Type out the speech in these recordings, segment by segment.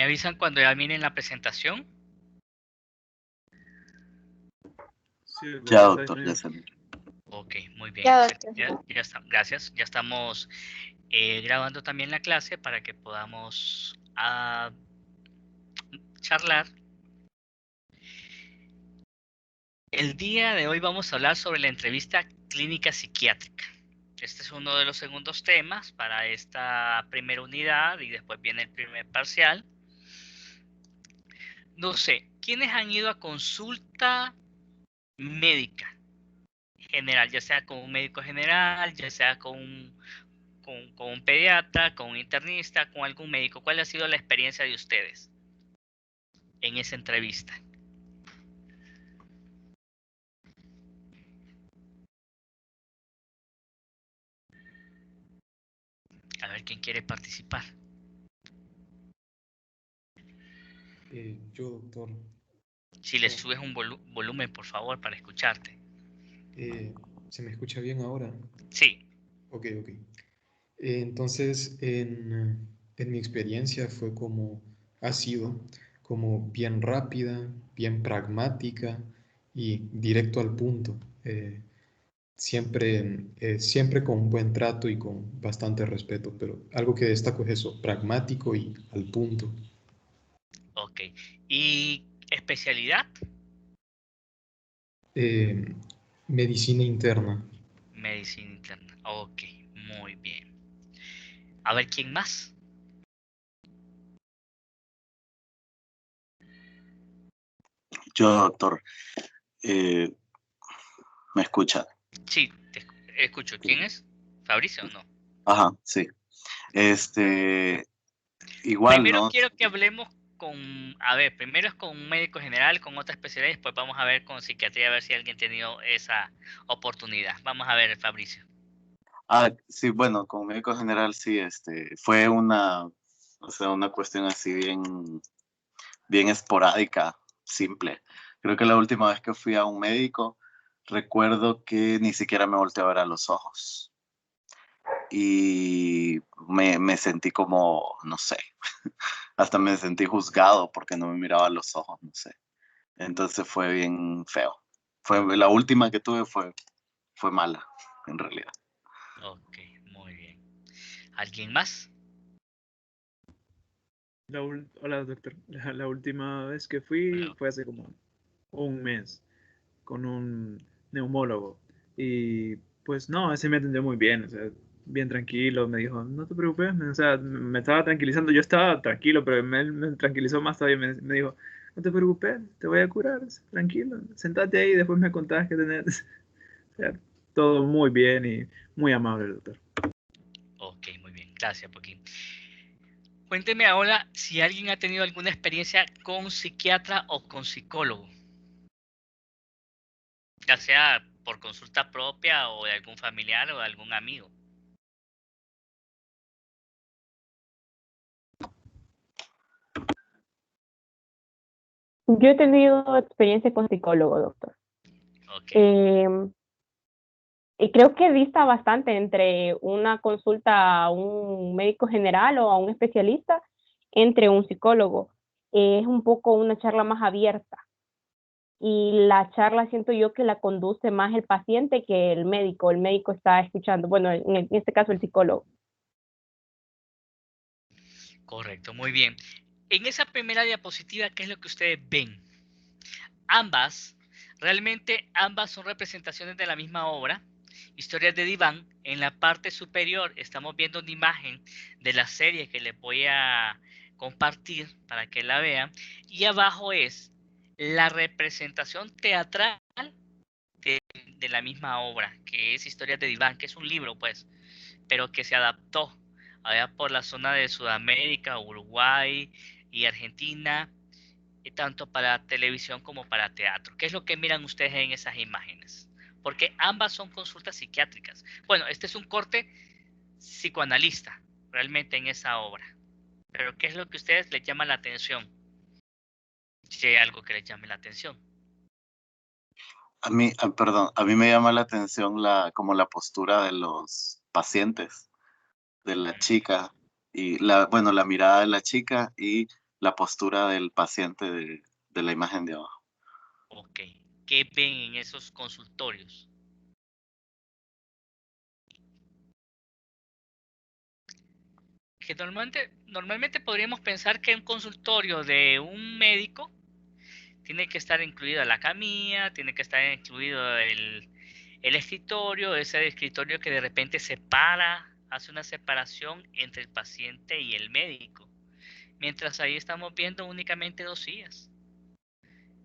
¿Me avisan cuando ya miren la presentación? Sí, Ya, doctor, ya salió. Ok, muy bien. Ya, doctor. Ya está. Gracias. Ya estamos grabando también la clase para que podamos charlar. El día de hoy vamos a hablar sobre la entrevista clínica psiquiátrica. Este es uno de los segundos temas para esta primera unidad y después viene el primer parcial. No sé, ¿quiénes han ido a consulta médica general? Ya sea con un médico general, ya sea con un pediatra, con un internista, con algún médico. ¿Cuál ha sido la experiencia de ustedes en esa entrevista? A ver quién quiere participar. Yo, doctor. Si le subes un volumen, por favor, para escucharte. ¿Se me escucha bien ahora? Sí. Ok. Entonces, en mi experiencia ha sido como bien rápida, bien pragmática y directo al punto. Siempre con un buen trato y con bastante respeto, pero algo que destaco es eso, pragmático y al punto. Ok. ¿Y especialidad? Medicina interna. Medicina interna. Ok, muy bien. A ver, ¿quién más? Yo, doctor, ¿me escucha? Sí, te escucho. ¿Quién es? ¿Fabricio o no? Ajá, sí. Igual, Primero ¿no? quiero que hablemos primero es con un médico general, con otra especialidad, y después vamos a ver con psiquiatría, a ver si alguien ha tenido esa oportunidad. Vamos a ver, Fabricio. Sí, bueno, como médico general, sí, fue una cuestión así bien esporádica, simple. Creo que la última vez que fui a un médico, recuerdo que ni siquiera me volteé a ver a los ojos. Y me sentí como, no sé, hasta me sentí juzgado porque no me miraba a los ojos, no sé. Entonces fue bien feo. La última que tuve fue mala, en realidad. Ok, muy bien. ¿Alguien más? Hola, doctor. La última vez que fui Bueno, fue hace como un mes con un neumólogo. Y pues no, ese me atendió muy bien, o sea, bien tranquilo. Me dijo, no te preocupes, o sea, me estaba tranquilizando. Yo estaba tranquilo, pero él me tranquilizó más todavía. Me dijo, no te preocupes, te voy a curar, tranquilo. Sentate ahí y después me contás qué tenés. O sea, todo muy bien y muy amable el doctor. ok, muy bien. Gracias, Joaquín. Cuénteme ahora si alguien ha tenido alguna experiencia con psiquiatra o con psicólogo, ya sea por consulta propia o de algún familiar o de algún amigo. Yo he tenido experiencia con psicólogo, doctor. Ok, Y creo que dista bastante entre una consulta a un médico general o a un especialista entre un psicólogo. Es un poco una charla más abierta y la charla siento yo que la conduce más el paciente que el médico. El médico está escuchando, bueno, en este caso el psicólogo. correcto, muy bien. En esa primera diapositiva, ¿qué es lo que ustedes ven? Realmente ambas son representaciones de la misma obra, Historias de Diván. En la parte superior estamos viendo una imagen de la serie que les voy a compartir para que la vean. Y abajo es la representación teatral de la misma obra, que es Historias de Diván, que es un libro, pues, pero que se adaptó allá por la zona de Sudamérica, Uruguay y Argentina, y tanto para televisión como para teatro. ¿Qué es lo que miran ustedes en esas imágenes? Porque ambas son consultas psiquiátricas. Bueno, este es un corte psicoanalista, realmente en esa obra. Pero ¿qué es lo que a ustedes les llama la atención? Si hay algo que les llame la atención. A mí me llama la atención como la postura de los pacientes, de la chica, y la mirada de la chica y la postura del paciente de la imagen de abajo. Ok. ¿Qué ven en esos consultorios? Que normalmente podríamos pensar que un consultorio de un médico tiene que estar incluida la camilla, tiene que estar incluido el escritorio, ese escritorio que de repente hace una separación entre el paciente y el médico. Mientras ahí estamos viendo únicamente 2 sillas.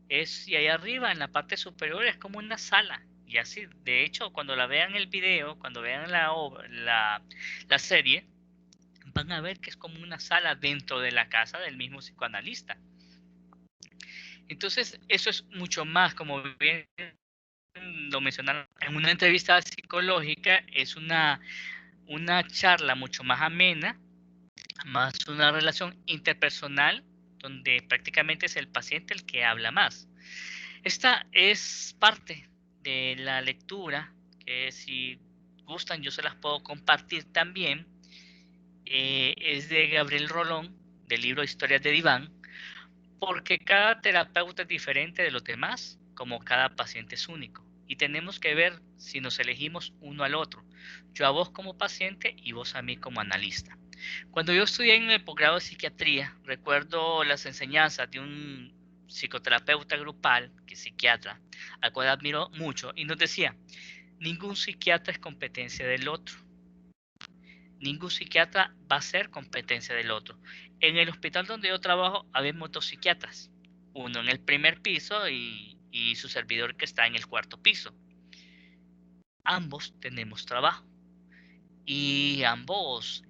Y ahí arriba, en la parte superior, es como una sala. Y así, de hecho, cuando la vean el video, cuando vean la serie, van a ver que es como una sala dentro de la casa del mismo psicoanalista. Entonces, eso es mucho más, como bien lo mencionaron en una entrevista psicológica, es una charla mucho más amena, más una relación interpersonal, donde prácticamente es el paciente el que habla más. Esta es parte de la lectura, que si gustan yo se las puedo compartir también. Es de Gabriel Rolón, del libro Historias de Diván, porque cada terapeuta es diferente de los demás, como cada paciente es único. Y tenemos que ver si nos elegimos uno al otro. Yo a vos como paciente y vos a mí como analista. Cuando yo estudié en el posgrado de psiquiatría, recuerdo las enseñanzas de un psicoterapeuta grupal, que es psiquiatra, al cual admiro mucho, y nos decía, ningún psiquiatra es competencia del otro. Ningún psiquiatra va a ser competencia del otro. En el hospital donde yo trabajo, habemos 2 psiquiatras. Uno en el primer piso y su servidor que está en el 4º piso. Ambos tenemos trabajo. Y ambos,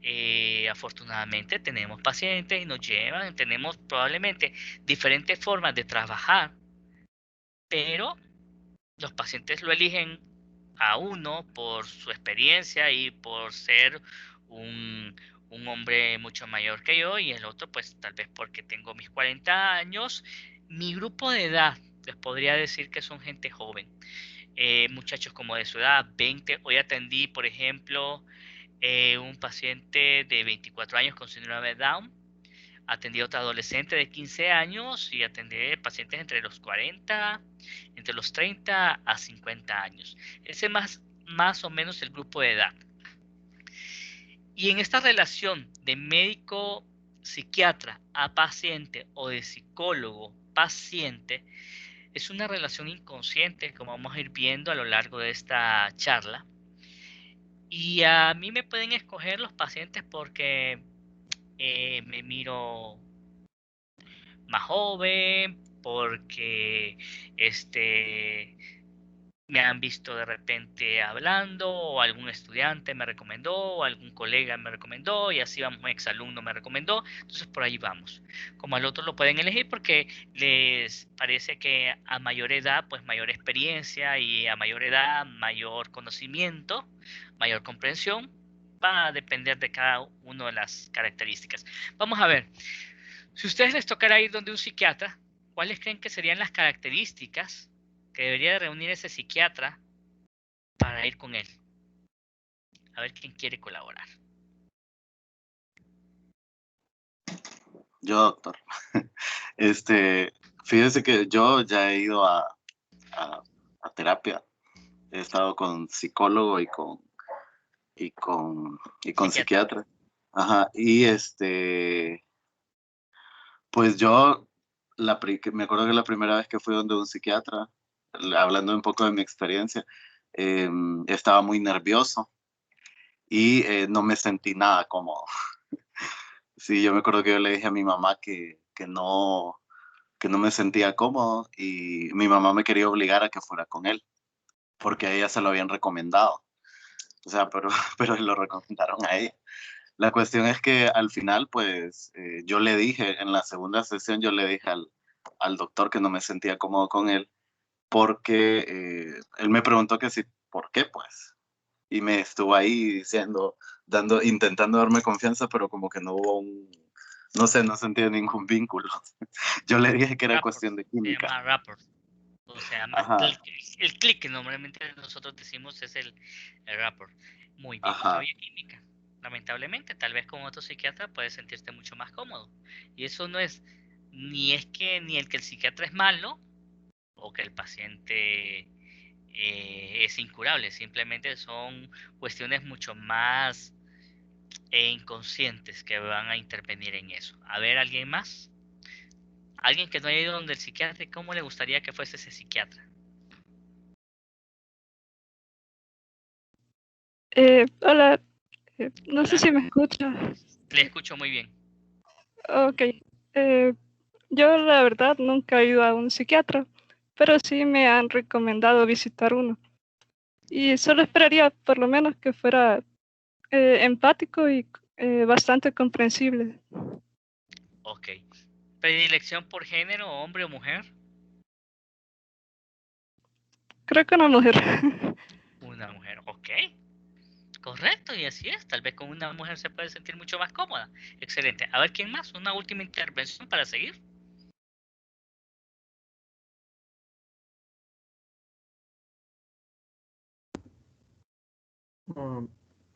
afortunadamente, tenemos pacientes y nos llevan, tenemos probablemente diferentes formas de trabajar, pero los pacientes lo eligen a uno por su experiencia y por ser un hombre mucho mayor que yo, y el otro pues tal vez porque tengo mis 40 años. Mi grupo de edad, les podría decir que son gente joven, muchachos como de su edad, 20. Hoy atendí, por ejemplo, un paciente de 24 años con síndrome de Down. Atendí a otra adolescente de 15 años y atendí pacientes entre los 40, entre los 30 a 50 años. Ese es más o menos el grupo de edad. Y en esta relación de médico psiquiatra a paciente o de psicólogo paciente, es una relación inconsciente, como vamos a ir viendo a lo largo de esta charla. Y a mí me pueden escoger los pacientes porque me miro más joven, porque me han visto de repente hablando, o algún estudiante me recomendó, o algún colega me recomendó, y así vamos, un exalumno me recomendó, entonces por ahí vamos. Como al otro lo pueden elegir porque les parece que a mayor edad, pues mayor experiencia, y a mayor edad, mayor conocimiento, mayor comprensión, va a depender de cada una de las características. Vamos a ver, si a ustedes les tocara ir donde un psiquiatra, ¿cuáles creen que serían las características que debería de reunir ese psiquiatra para ir con él? A ver quién quiere colaborar. Yo, doctor. Fíjese que yo ya he ido a terapia. He estado con psicólogo y con psiquiatra. Ajá. Y pues yo me acuerdo que la primera vez que fui donde un psiquiatra, hablando un poco de mi experiencia, estaba muy nervioso y no me sentí nada cómodo. Sí, yo me acuerdo que yo le dije a mi mamá que no me sentía cómodo, y mi mamá me quería obligar a que fuera con él, porque a ella se lo habían recomendado. O sea, pero lo recomendaron a ella. La cuestión es que al final, pues, yo le dije, en la segunda sesión, yo le dije al doctor que no me sentía cómodo con él, porque él me preguntó que sí, ¿por qué, pues? Y me estuvo ahí diciendo, intentando darme confianza, pero como que no hubo no sé, no sentía ningún vínculo. Yo le dije que era Rapport, cuestión de se química. llama rapport, o se llama Ajá, click. El click que normalmente nosotros decimos es el rapport. Muy bien, no ajá. había química. lamentablemente. Tal vez con otro psiquiatra puedes sentirte mucho más cómodo. Y eso no es ni el que el psiquiatra es malo o que el paciente es incurable. Simplemente son cuestiones mucho más inconscientes que van a intervenir en eso. A ver, ¿alguien más? Alguien que no haya ido donde el psiquiatra, ¿cómo le gustaría que fuese ese psiquiatra? Hola, no sé Hola, si me escucha. le escucho muy bien. Ok, yo la verdad nunca he ido a un psiquiatra, pero sí me han recomendado visitar uno. Y solo esperaría por lo menos que fuera empático y bastante comprensible. Ok. ¿Predilección por género, hombre o mujer? Creo que una mujer. Una mujer, ok. Correcto, y así es. Tal vez con una mujer se puede sentir mucho más cómoda. Excelente. A ver, ¿quién más? Una última intervención para seguir.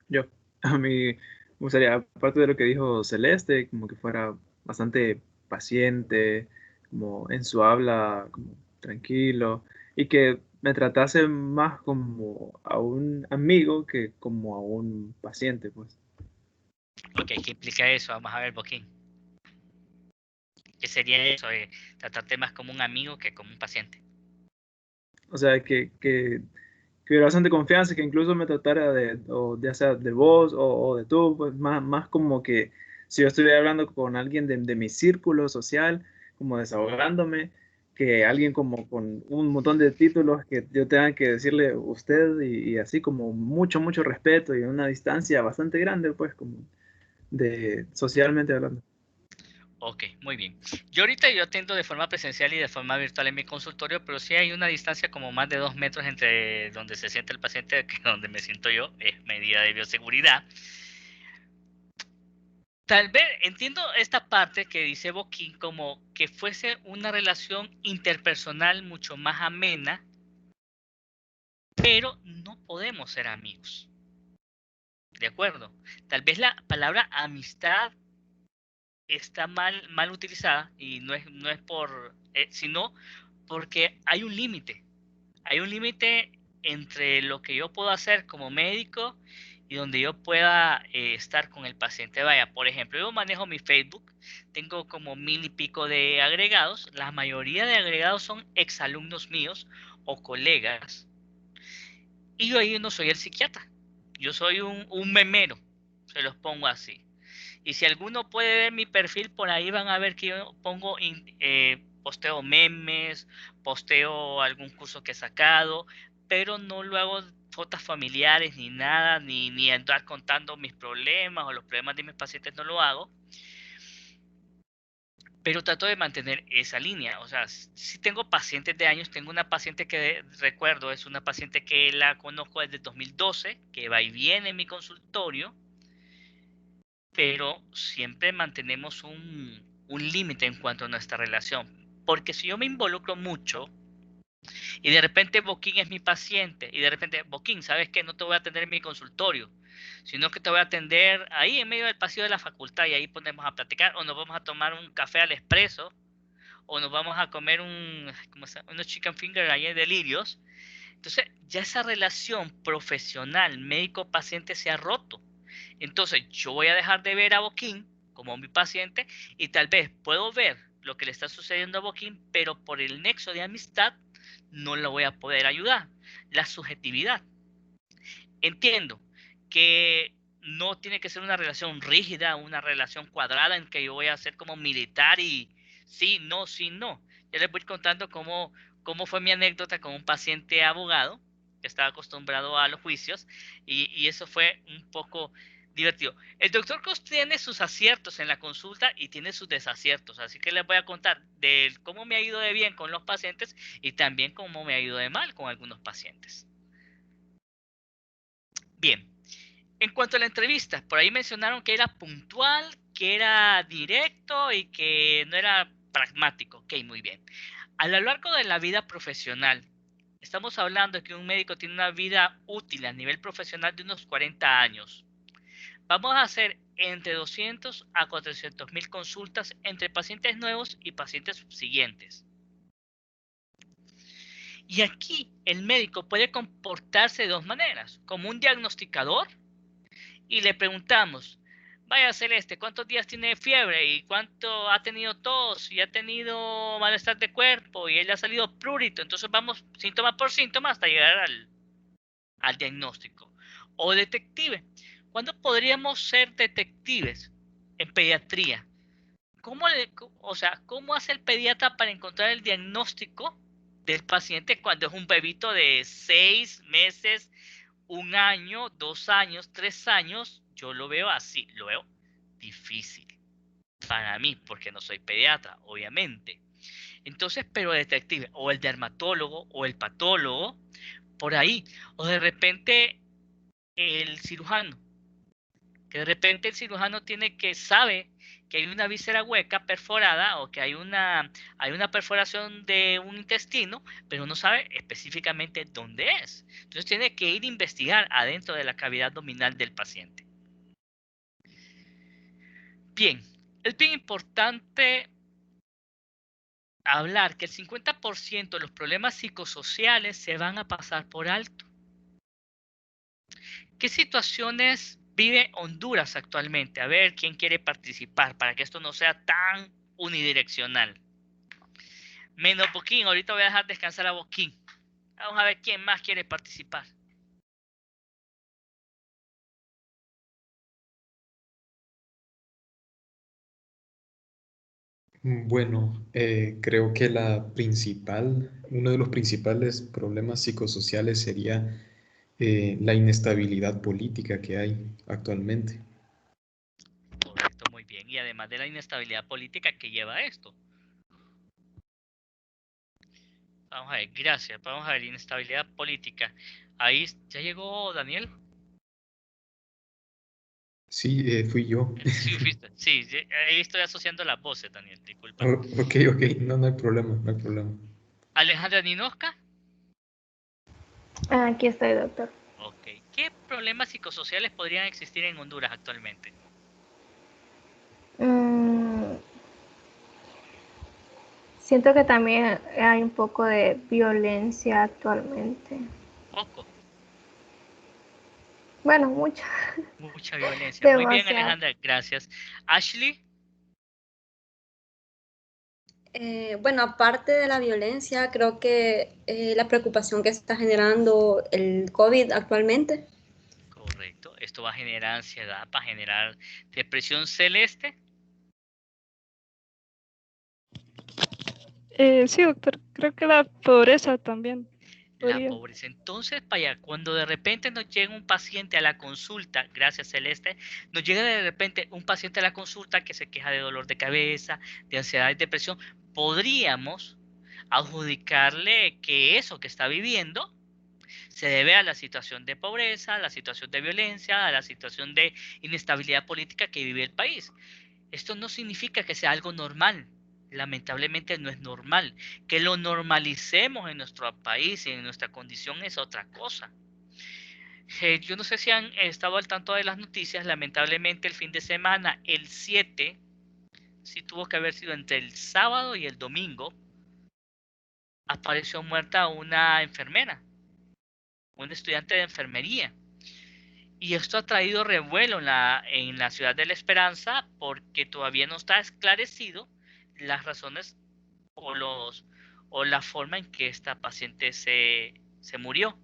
Yo, a mí me gustaría, aparte de lo que dijo Celeste, como que fuera bastante paciente, como en su habla, como tranquilo, y que me tratase más como a un amigo que como a un paciente, pues. Ok, ¿qué implica eso? Vamos a ver, Boquín. ¿Qué sería eso de tratarte más como un amigo que como un paciente? O sea, que hubiera bastante confianza, que incluso me tratara de, o ya sea de vos o de tú, pues más como que si yo estuviera hablando con alguien de mi círculo social, como desahogándome, que alguien como con un montón de títulos que yo tenga que decirle usted y así como mucho respeto y una distancia bastante grande, pues como de socialmente hablando. Ok, muy bien. Yo atiendo de forma presencial y de forma virtual en mi consultorio, pero sí hay una distancia como más de 2 metros entre donde se siente el paciente que donde me siento yo. Es medida de bioseguridad. Tal vez entiendo esta parte que dice Boquín como que fuese una relación interpersonal mucho más amena, pero no podemos ser amigos. ¿De acuerdo? Tal vez la palabra amistad está mal utilizada y no es por, sino porque hay un límite. Hay un límite entre lo que yo puedo hacer como médico y donde yo pueda estar con el paciente. Vaya, por ejemplo, yo manejo mi Facebook, tengo como 1000 y pico de agregados. La mayoría de agregados son exalumnos míos o colegas. Y yo ahí no soy el psiquiatra. Yo soy un memero, se los pongo así. Y si alguno puede ver mi perfil, por ahí van a ver que yo pongo, posteo memes, posteo algún curso que he sacado, pero no lo hago fotos familiares ni nada, ni andar contando mis problemas o los problemas de mis pacientes, no lo hago. Pero trato de mantener esa línea. O sea, si tengo pacientes de años, tengo una paciente que recuerdo, es una paciente que la conozco desde 2012, que va y viene en mi consultorio, pero siempre mantenemos un límite en cuanto a nuestra relación. Porque si yo me involucro mucho y de repente Boquín es mi paciente y de repente, Boquín, ¿sabes qué? No te voy a atender en mi consultorio, sino que te voy a atender ahí en medio del pasillo de la facultad y ahí ponemos a platicar o nos vamos a tomar un café al expreso o nos vamos a comer unos chicken fingers ahí en Delirios. Entonces, ya esa relación profesional médico-paciente se ha roto. Entonces, yo voy a dejar de ver a Boquín como mi paciente y tal vez puedo ver lo que le está sucediendo a Boquín, pero por el nexo de amistad no lo voy a poder ayudar. La subjetividad. Entiendo que no tiene que ser una relación rígida, una relación cuadrada en que yo voy a ser como militar y sí, no, sí, no. Ya les voy contando cómo fue mi anécdota con un paciente abogado que estaba acostumbrado a los juicios y eso fue un poco divertido. El doctor Cos tiene sus aciertos en la consulta y tiene sus desaciertos, así que les voy a contar de cómo me ha ido de bien con los pacientes y también cómo me ha ido de mal con algunos pacientes. Bien, en cuanto a la entrevista, por ahí mencionaron que era puntual, que era directo y que no era pragmático. Ok, muy bien. A lo largo de la vida profesional, estamos hablando de que un médico tiene una vida útil a nivel profesional de unos 40 años. vamos a hacer entre 200 a 400.000 consultas entre pacientes nuevos y pacientes subsiguientes. Y aquí el médico puede comportarse de dos maneras, como un diagnosticador, y le preguntamos, vaya Celeste, ¿cuántos días tiene fiebre? ¿Y cuánto ha tenido tos? ¿Y ha tenido malestar de cuerpo? ¿Y él ha salido prurito? Entonces vamos síntoma por síntoma hasta llegar al diagnóstico. O detective. ¿Cuándo podríamos ser detectives en pediatría? ¿Cómo hace el pediatra para encontrar el diagnóstico del paciente cuando es un bebito de 6 meses, 1 año, 2 años, 3 años? Yo lo veo así, lo veo difícil para mí, porque no soy pediatra, obviamente. Entonces, pero el detective, o el dermatólogo, o el patólogo, por ahí, o de repente el cirujano, que de repente el cirujano sabe que hay una víscera hueca perforada o que hay una perforación de un intestino, pero no sabe específicamente dónde es. Entonces tiene que ir a investigar adentro de la cavidad abdominal del paciente. Bien, es bien importante hablar que el 50% de los problemas psicosociales se van a pasar por alto. ¿Qué situaciones vive Honduras actualmente? A ver quién quiere participar para que esto no sea tan unidireccional. Menos Boquín, ahorita voy a dejar descansar a Boquín. Vamos a ver quién más quiere participar. Bueno, creo que uno de los principales problemas psicosociales sería la inestabilidad política que hay actualmente. Correcto, muy bien. Y además de la inestabilidad política que lleva esto. Vamos a ver, gracias. Vamos a ver, inestabilidad política. Ahí ya llegó Daniel. Sí, fui yo. Sí, sí, ahí estoy asociando las voces, Daniel, disculpa. Ok, no hay problema, no hay problema. Alejandra Ninosca. Aquí estoy, doctor. Ok. ¿Qué problemas psicosociales podrían existir en Honduras actualmente? Siento que también hay un poco de violencia actualmente. Poco. Bueno, mucha. Mucha violencia. Muy bien, Demasiado. Alejandra, gracias. Ashley. Bueno, aparte de la violencia, creo que la preocupación que está generando el COVID actualmente. Correcto. Esto va a generar ansiedad, va a generar depresión. Celeste. Sí, doctor, creo que la pobreza también La podría. pobreza. Entonces, vaya, cuando de repente nos llega un paciente a la consulta, gracias Celeste, nos llega de repente un paciente a la consulta que se queja de dolor de cabeza, de ansiedad y depresión, podríamos adjudicarle que eso que está viviendo se debe a la situación de pobreza, a la situación de violencia, a la situación de inestabilidad política que vive el país. Esto no significa que sea algo normal. Lamentablemente no es normal. Que lo normalicemos en nuestro país y en nuestra condición es otra cosa. Yo no sé si han estado al tanto de las noticias. Lamentablemente el fin de semana, el 7, sí tuvo que haber sido entre el sábado y el domingo, apareció muerta una enfermera, un estudiante de enfermería. Y esto ha traído revuelo en la ciudad de La Esperanza porque todavía no está esclarecido las razones o la forma en que esta paciente se murió.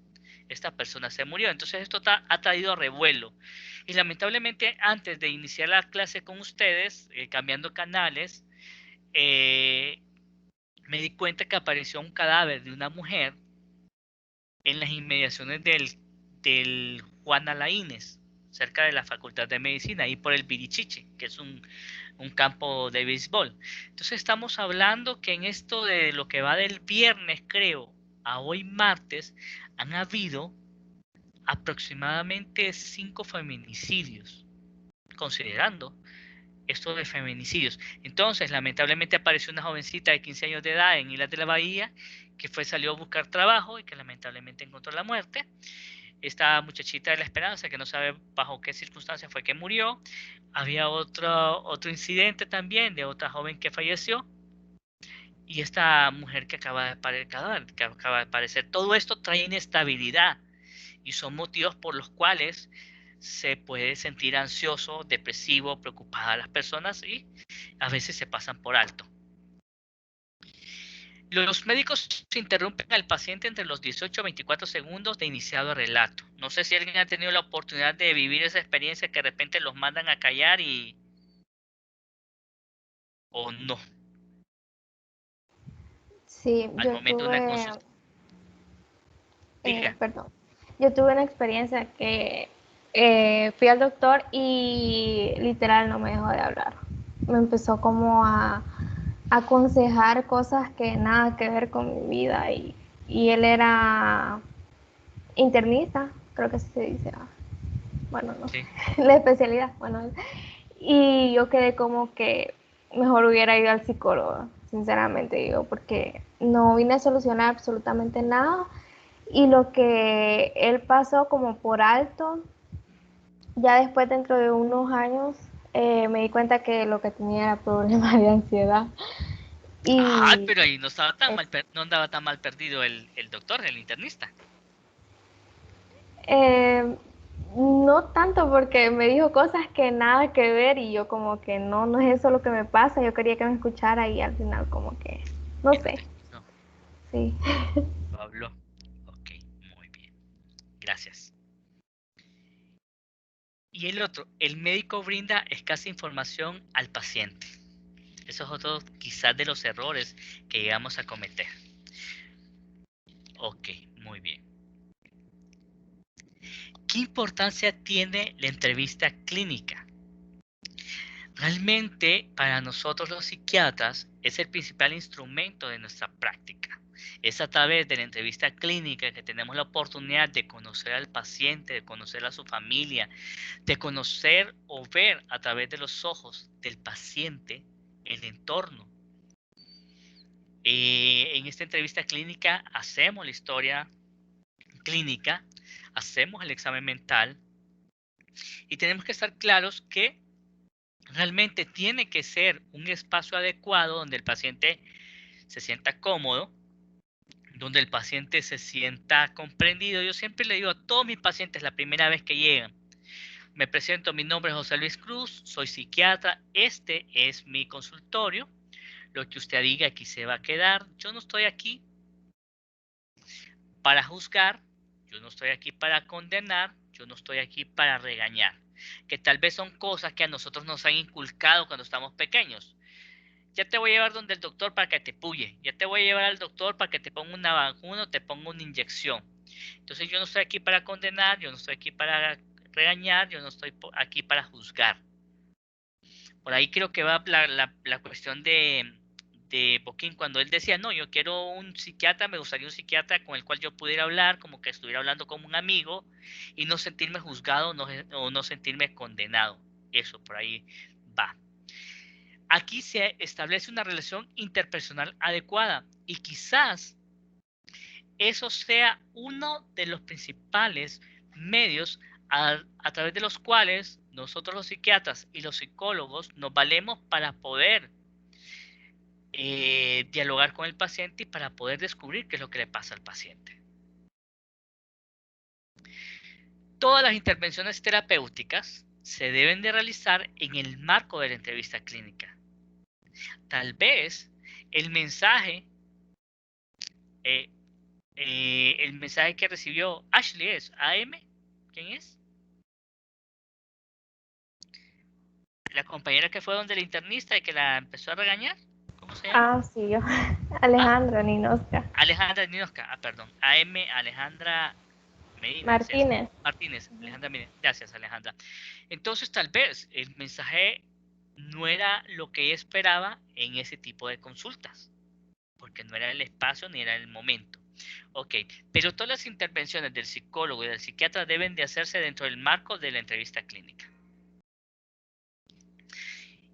Esta persona se murió. Entonces esto ha traído revuelo. Y lamentablemente antes de iniciar la clase con ustedes, cambiando canales, me di cuenta que apareció un cadáver de una mujer en las inmediaciones del Juan Alaínez, cerca de la Facultad de Medicina, ahí por el Birichiche, que es un campo de béisbol. Entonces estamos hablando que en esto de lo que va del viernes, creo, a hoy martes, han habido aproximadamente 5 feminicidios, considerando esto de feminicidios. Entonces, lamentablemente apareció una jovencita de 15 años de edad en Islas de la Bahía que salió a buscar trabajo y que lamentablemente encontró la muerte. esta muchachita de la esperanza que no sabe bajo qué circunstancias fue que murió. Había otro incidente también de otra joven que falleció. Y esta mujer que acaba de aparecer. Todo esto trae inestabilidad y son motivos por los cuales se puede sentir ansioso, depresivo, preocupada a las personas y a veces se pasan por alto. Los médicos interrumpen al paciente entre los 18 a 24 segundos de iniciado el relato. No sé si alguien ha tenido la oportunidad de vivir esa experiencia que de repente los mandan a callar o no. Sí, Al momento de una consulta. perdón, yo tuve una experiencia que fui al doctor y literal no me dejó de hablar. Me empezó como a aconsejar cosas que nada que ver con mi vida y él era internista, creo que así se dice. Bueno, no sé, sí. La especialidad, bueno, y yo quedé como que mejor hubiera ido al psicólogo, sinceramente digo, porque no vine a solucionar absolutamente nada y lo que él pasó como por alto, ya después dentro de unos años me di cuenta que lo que tenía era problemas de ansiedad. Pero ahí no estaba tan no andaba tan mal perdido el doctor, el internista. No tanto, porque me dijo cosas que nada que ver y yo como que no es eso lo que me pasa, yo quería que me escuchara y al final como que, no sé. No. Sí. Lo habló. Ok, muy bien. Gracias. Y el otro, el médico brinda escasa información al paciente. Eso es otro quizás de los errores que llegamos a cometer. Ok, muy bien. ¿Qué importancia tiene la entrevista clínica? Realmente, para nosotros los psiquiatras, es el principal instrumento de nuestra práctica. Es a través de la entrevista clínica que tenemos la oportunidad de conocer al paciente, de conocer a su familia, de conocer o ver a través de los ojos del paciente el entorno. En esta entrevista clínica hacemos la historia clínica, hacemos el examen mental y tenemos que estar claros que realmente tiene que ser un espacio adecuado donde el paciente se sienta cómodo, donde el paciente se sienta comprendido. Yo siempre le digo a todos mis pacientes la primera vez que llegan, me presento, mi nombre es José Luis Cruz, soy psiquiatra, este es mi consultorio, lo que usted diga aquí se va a quedar, yo no estoy aquí para juzgar, yo no estoy aquí para condenar, yo no estoy aquí para regañar, que tal vez son cosas que a nosotros nos han inculcado cuando estamos pequeños. Ya te voy a llevar donde el doctor para que te puye, ya te voy a llevar al doctor para que te ponga una vacuna o te ponga una inyección. Entonces yo no estoy aquí para condenar, yo no estoy aquí para regañar, yo no estoy aquí para juzgar. Por ahí creo que va la cuestión de Boquín cuando él decía, no, yo quiero un psiquiatra, me gustaría un psiquiatra con el cual yo pudiera hablar, como que estuviera hablando como un amigo y no sentirme juzgado o no sentirme condenado. Eso por ahí va. Aquí se establece una relación interpersonal adecuada y quizás eso sea uno de los principales medios a través de los cuales nosotros los psiquiatras y los psicólogos nos valemos para poder dialogar con el paciente y para poder descubrir qué es lo que le pasa al paciente. Todas las intervenciones terapéuticas se deben de realizar en el marco de la entrevista clínica. Tal vez el mensaje que recibió Ashley es AM. ¿Quién es? La compañera que fue donde el internista y que la empezó a regañar. ¿Cómo se llama? Sí, yo. Alejandra Ninosca. Alejandra Ninosca, perdón. AM Alejandra Medina. Martínez. Martínez, Alejandra Medina. Gracias, Alejandra. Entonces, tal vez el mensaje no era lo que ella esperaba en ese tipo de consultas, porque no era el espacio ni era el momento. Ok, pero todas las intervenciones del psicólogo y del psiquiatra deben de hacerse dentro del marco de la entrevista clínica.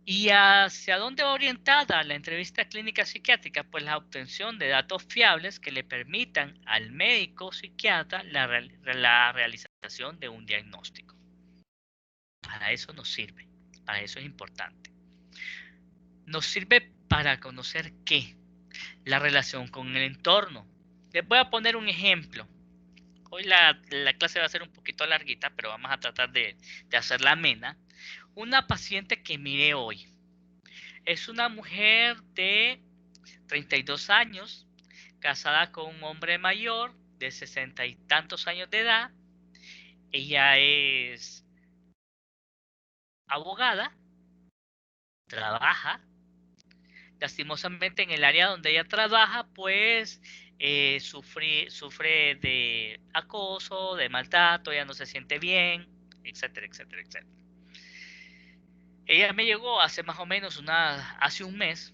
¿Y hacia dónde va orientada la entrevista clínica psiquiátrica? Pues la obtención de datos fiables que le permitan al médico psiquiatra la realización de un diagnóstico. Para eso nos sirve, para eso es importante. Nos sirve para conocer ¿qué? La relación con el entorno. Les voy a poner un ejemplo. Hoy la clase va a ser un poquito larguita, pero vamos a tratar de hacerla amena. Una paciente que miré hoy. Es una mujer de 32 años, casada con un hombre mayor de 60 y tantos años de edad. Ella es abogada, trabaja. Lastimosamente en el área donde ella trabaja, pues sufre de acoso, de maltrato, ella no se siente bien, etcétera, etcétera, etcétera. Ella me llegó hace más o menos hace un mes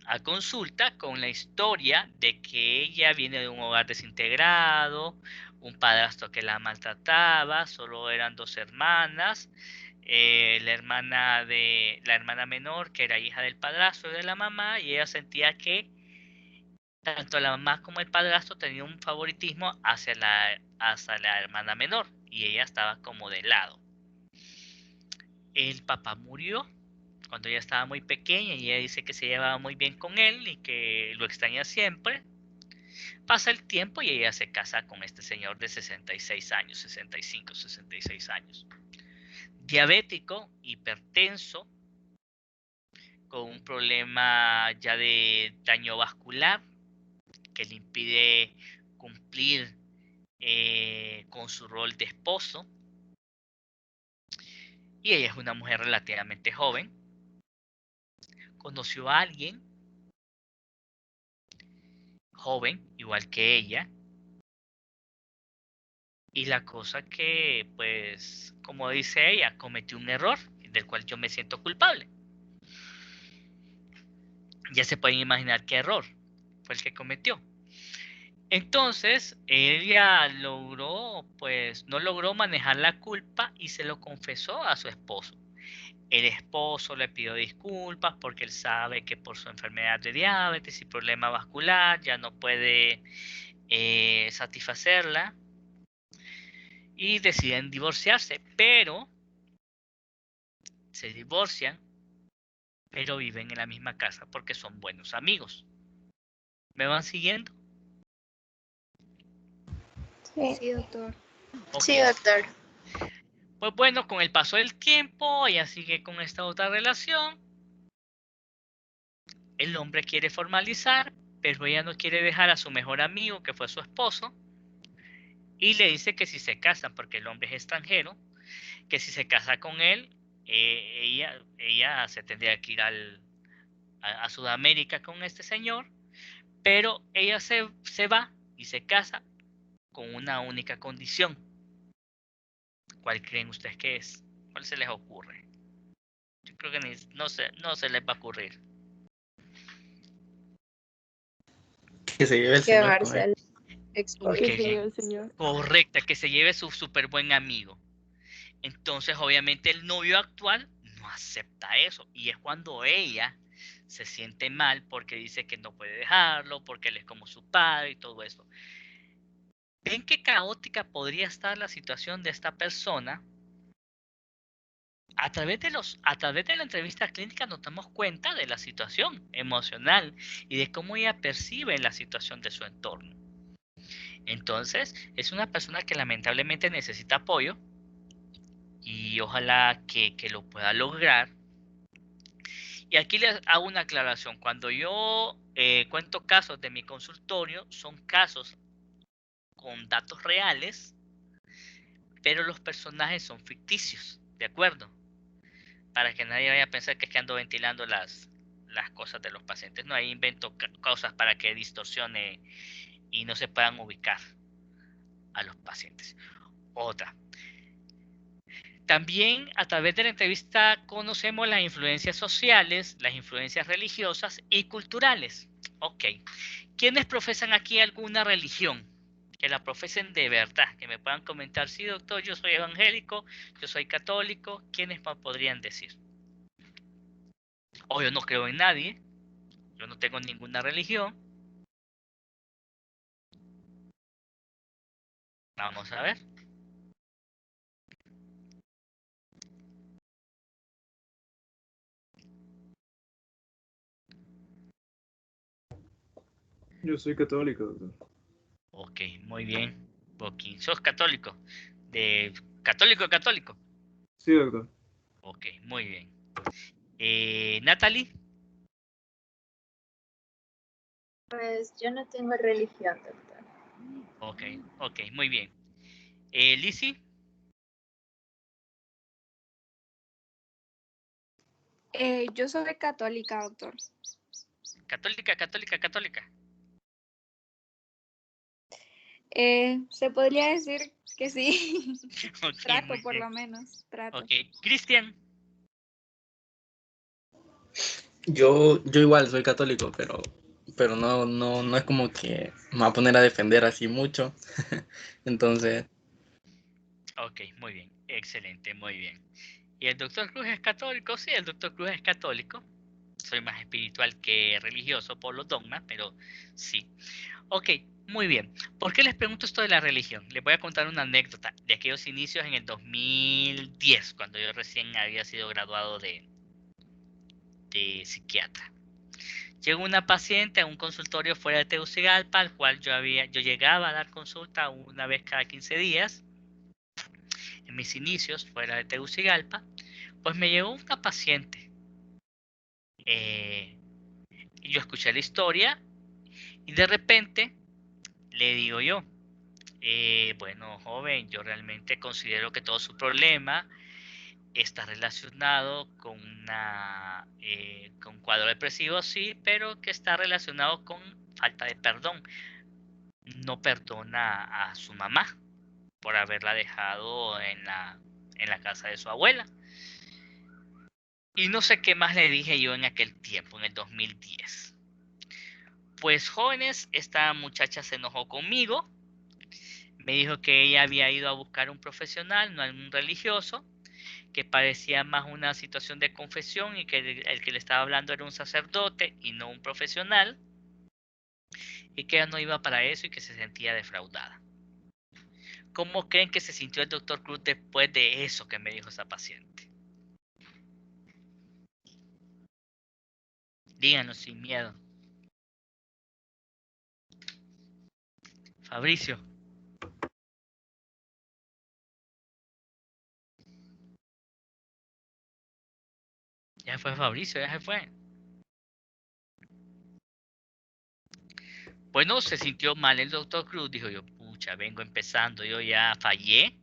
a consulta con la historia de que ella viene de un hogar desintegrado, un padrastro que la maltrataba, solo eran 2 hermanas, la hermana menor que era hija del padrastro y de la mamá, y ella sentía que tanto la mamá como el padrastro tenían un favoritismo hacia la hermana menor, y ella estaba como de lado. El papá murió cuando ella estaba muy pequeña y ella dice que se llevaba muy bien con él y que lo extraña siempre. Pasa el tiempo y ella se casa con este señor de 66 años, 65, 66 años. Diabético, hipertenso, con un problema ya de daño vascular que le impide cumplir con su rol de esposo. Y ella es una mujer relativamente joven. Conoció a alguien joven, igual que ella. Y la cosa que, pues, como dice ella, cometió un error del cual yo me siento culpable. Ya se pueden imaginar qué error fue el que cometió. Entonces, ella no logró manejar la culpa y se lo confesó a su esposo. El esposo le pidió disculpas porque él sabe que por su enfermedad de diabetes y problema vascular ya no puede satisfacerla y deciden divorciarse, pero se divorcian, pero viven en la misma casa porque son buenos amigos. ¿Me van siguiendo? Sí, doctor. Okay. Sí, doctor. Pues bueno, con el paso del tiempo, ella sigue con esta otra relación. El hombre quiere formalizar, pero ella no quiere dejar a su mejor amigo, que fue su esposo, y le dice que si se casan, porque el hombre es extranjero, que si se casa con él, ella se tendría que ir a Sudamérica con este señor, pero ella se va y se casa con una única condición. ¿Cuál creen ustedes que es? ¿Cuál se les ocurre? Yo creo que no se les va a ocurrir. Que se lleve el señor con él. Que se lleve el señor. Correcta, que se lleve su súper buen amigo. Entonces, obviamente, el novio actual no acepta eso. Y es cuando ella se siente mal porque dice que no puede dejarlo, porque él es como su padre y todo eso. ¿Ven qué caótica podría estar la situación de esta persona? A través de la entrevista clínica nos damos cuenta de la situación emocional y de cómo ella percibe la situación de su entorno. Entonces, es una persona que lamentablemente necesita apoyo y ojalá que lo pueda lograr. Y aquí les hago una aclaración. Cuando yo cuento casos de mi consultorio, son casos con datos reales, pero los personajes son ficticios, ¿de acuerdo? Para que nadie vaya a pensar que ando ventilando las cosas de los pacientes. No, ahí invento cosas para que distorsione y no se puedan ubicar a los pacientes. Otra. También a través de la entrevista conocemos las influencias sociales, las influencias religiosas y culturales. Ok. ¿Quiénes profesan aquí alguna religión? Que la profesen de verdad, que me puedan comentar, sí doctor, yo soy evangélico, yo soy católico, ¿quiénes me podrían decir? O yo no creo en nadie. Yo no tengo ninguna religión. Vamos a ver. Yo soy católico, doctor. Ok, muy bien. Boquín, ¿sos católico? De católico a católico. Sí, doctor. Ok, muy bien. Natalie. Pues yo no tengo religión, doctor. Ok, ok, muy bien. Lizzie. Yo soy católica, doctor. Católica, católica, católica. Se podría decir que sí. Ok, Trato, muy por bien. lo menos. Trato. Ok, Cristian. Yo igual soy católico, pero no es como que me va a poner a defender así mucho. Entonces, Ok, muy bien. Excelente, muy bien. ¿Y el doctor Cruz es católico? Sí, el doctor Cruz es católico. Soy más espiritual que religioso por los dogmas, pero sí. Ok, muy bien. ¿Por qué les pregunto esto de la religión? Les voy a contar una anécdota de aquellos inicios en el 2010, cuando yo recién había sido graduado de psiquiatra. Llegó una paciente a un consultorio fuera de Tegucigalpa, al cual yo llegaba a dar consulta una vez cada 15 días. En mis inicios fuera de Tegucigalpa, pues me llegó una paciente. Y yo escuché la historia y de repente le digo yo, bueno, joven, yo realmente considero que todo su problema está relacionado con con un cuadro depresivo, sí, pero que está relacionado con falta de perdón. No perdona a su mamá por haberla dejado en la casa de su abuela. Y no sé qué más le dije yo en aquel tiempo, en el 2010. Pues jóvenes, esta muchacha se enojó conmigo. Me dijo que ella había ido a buscar un profesional, no a un religioso, que parecía más una situación de confesión y que el que le estaba hablando era un sacerdote y no un profesional, y que ella no iba para eso y que se sentía defraudada. ¿Cómo creen que se sintió el doctor Cruz después de eso que me dijo esa paciente? Díganos sin miedo. Fabricio. Ya fue Fabricio, ya se fue. Bueno, se sintió mal el doctor Cruz, dijo yo, pucha, vengo empezando, yo ya fallé.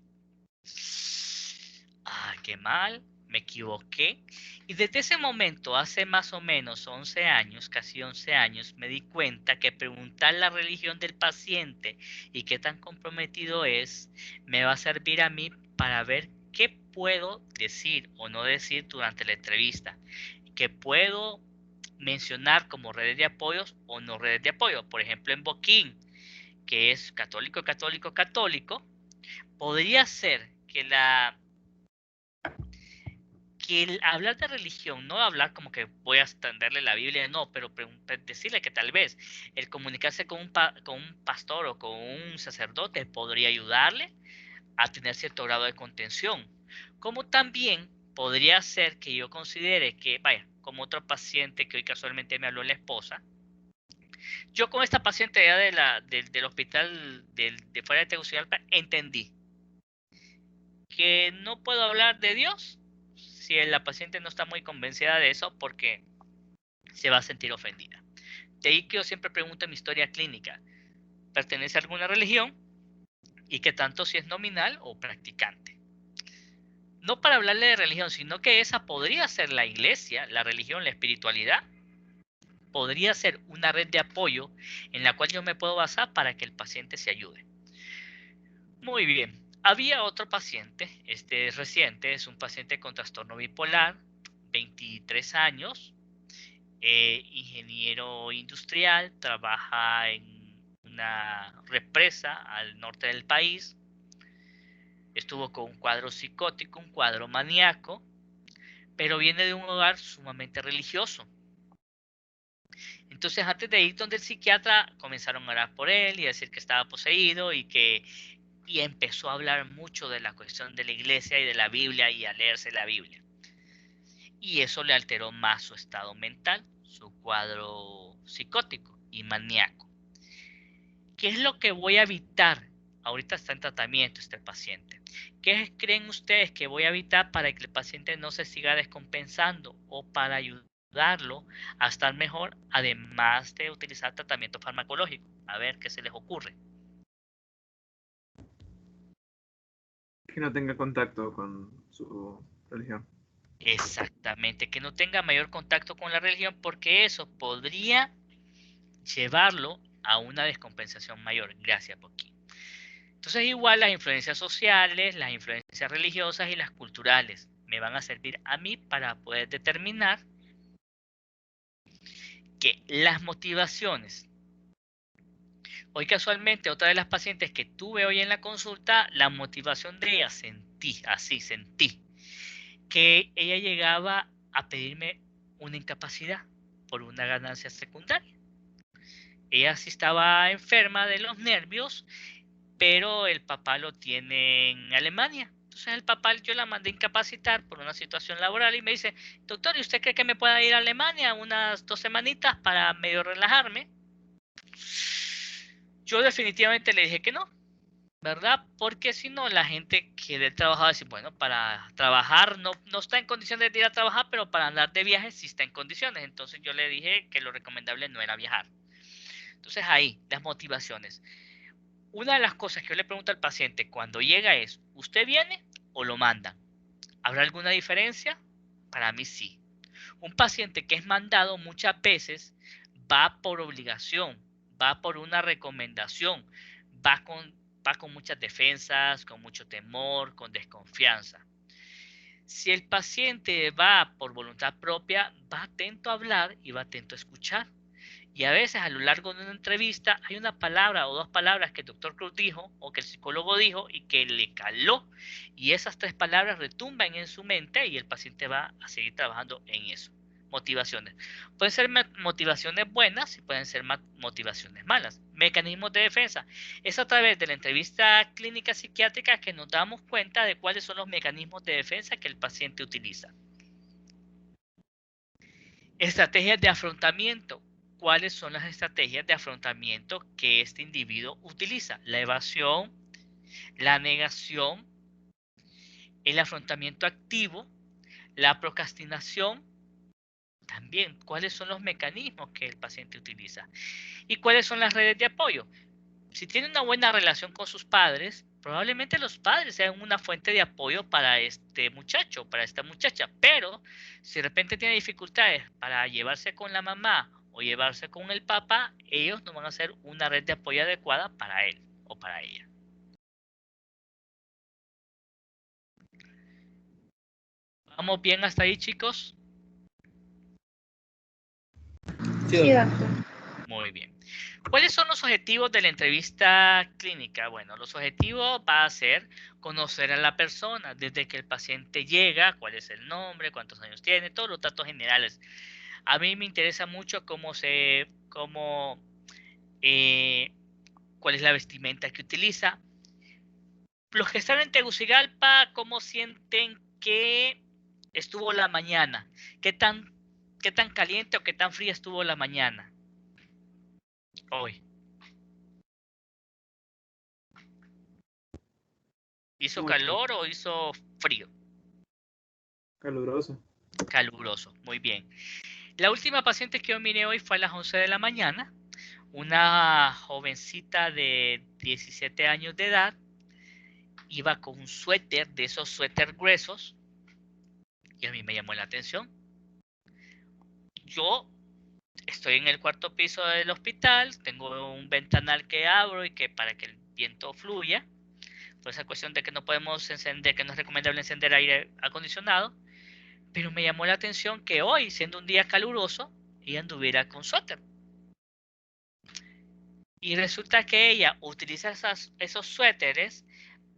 Ah, qué mal, me equivoqué. Y desde ese momento, hace más o menos 11 años, casi 11 años, me di cuenta que preguntar la religión del paciente y qué tan comprometido es, me va a servir a mí para ver qué puedo decir o no decir durante la entrevista, qué puedo mencionar como redes de apoyos o no redes de apoyo. Por ejemplo, en Boquín, que es católico, católico, católico, podría ser que el hablar de religión, no hablar como que voy a extenderle la Biblia, no, pero decirle que tal vez el comunicarse con un pastor o con un sacerdote podría ayudarle a tener cierto grado de contención. Como también podría ser que yo considere que, vaya, como otro paciente que hoy casualmente me habló la esposa, yo con esta paciente ya del hospital de fuera de Tegucigalpa entendí que no puedo hablar de Dios si la paciente no está muy convencida de eso porque se va a sentir ofendida. De ahí que yo siempre pregunto en mi historia clínica, ¿pertenece a alguna religión? Y qué tanto si es nominal o practicante. No para hablarle de religión, sino que esa podría ser la iglesia, la religión, la espiritualidad. Podría ser una red de apoyo en la cual yo me puedo basar para que el paciente se ayude. Muy bien. Había otro paciente, este es reciente, es un paciente con trastorno bipolar, 23 años, ingeniero industrial, trabaja en una represa al norte del país, estuvo con un cuadro psicótico, un cuadro maníaco, pero viene de un hogar sumamente religioso. Entonces, antes de ir donde el psiquiatra, comenzaron a orar por él y a decir que estaba poseído y empezó a hablar mucho de la cuestión de la iglesia y de la Biblia y a leerse la Biblia. Y eso le alteró más su estado mental, su cuadro psicótico y maníaco. ¿Qué es lo que voy a evitar? Ahorita está en tratamiento este paciente. ¿Qué creen ustedes que voy a evitar para que el paciente no se siga descompensando o para ayudarlo a estar mejor, además de utilizar tratamiento farmacológico? A ver qué se les ocurre. Que no tenga contacto con su religión. Exactamente, que no tenga mayor contacto con la religión, porque eso podría llevarlo a una descompensación mayor. Gracias, Poquín. Entonces, igual las influencias sociales, las influencias religiosas y las culturales me van a servir a mí para poder determinar que las motivaciones. Hoy casualmente otra de las pacientes que tuve hoy en la consulta, la motivación de ella sentí que ella llegaba a pedirme una incapacidad por una ganancia secundaria. Ella sí estaba enferma de los nervios, pero el papá lo tiene en Alemania. Entonces el papá, yo la mandé incapacitar por una situación laboral y me dice, doctor, ¿y usted cree que me pueda ir a Alemania unas 2 semanitas para medio relajarme? Yo definitivamente le dije que no, ¿verdad? Porque si no, la gente que trabajaba dice, bueno, para trabajar no está en condiciones de ir a trabajar, pero para andar de viaje sí está en condiciones. Entonces yo le dije que lo recomendable no era viajar. Entonces ahí, las motivaciones. Una de las cosas que yo le pregunto al paciente cuando llega es, ¿usted viene o lo mandan? ¿Habrá alguna diferencia? Para mí sí. Un paciente que es mandado muchas veces va por obligación, va por una recomendación, va con muchas defensas, con mucho temor, con desconfianza. Si el paciente va por voluntad propia, va atento a hablar y va atento a escuchar. Y a veces a lo largo de una entrevista hay una palabra o 2 palabras que el doctor Cruz dijo o que el psicólogo dijo y que le caló. Y esas 3 palabras retumban en su mente y el paciente va a seguir trabajando en eso. Motivaciones. Pueden ser motivaciones buenas y pueden ser motivaciones malas. Mecanismos de defensa. Es a través de la entrevista clínica psiquiátrica que nos damos cuenta de cuáles son los mecanismos de defensa que el paciente utiliza. Estrategias de afrontamiento. ¿Cuáles son las estrategias de afrontamiento que este individuo utiliza? La evasión, la negación, el afrontamiento activo, la procrastinación. También, ¿cuáles son los mecanismos que el paciente utiliza? ¿Y cuáles son las redes de apoyo? Si tiene una buena relación con sus padres, probablemente los padres sean una fuente de apoyo para este muchacho, para esta muchacha. Pero si de repente tiene dificultades para llevarse con la mamá o llevarse con el papá, ellos no van a ser una red de apoyo adecuada para él o para ella. ¿Vamos bien hasta ahí, chicos? Sí, doctor. Muy bien. ¿Cuáles son los objetivos de la entrevista clínica? Bueno, los objetivos va a ser conocer a la persona, desde que el paciente llega, cuál es el nombre, cuántos años tiene, todos los datos generales. A mí me interesa mucho cuál es la vestimenta que utiliza. Los que están en Tegucigalpa, ¿cómo sienten que estuvo la mañana? ¿Qué tan caliente o qué tan fría estuvo la mañana hoy? ¿Hizo calor o hizo frío? Caluroso. Caluroso, muy bien. La última paciente que yo miré hoy fue a las 11 de la mañana. Una jovencita de 17 años de edad. Iba con un suéter, de esos suéter gruesos. Y a mí me llamó la atención. Yo estoy en el 4º piso del hospital. Tengo un ventanal que abro y que para que el viento fluya. Por esa cuestión de que no podemos encender, que no es recomendable encender aire acondicionado. Pero me llamó la atención que hoy, siendo un día caluroso, ella anduviera con suéter. Y resulta que ella utiliza esos suéteres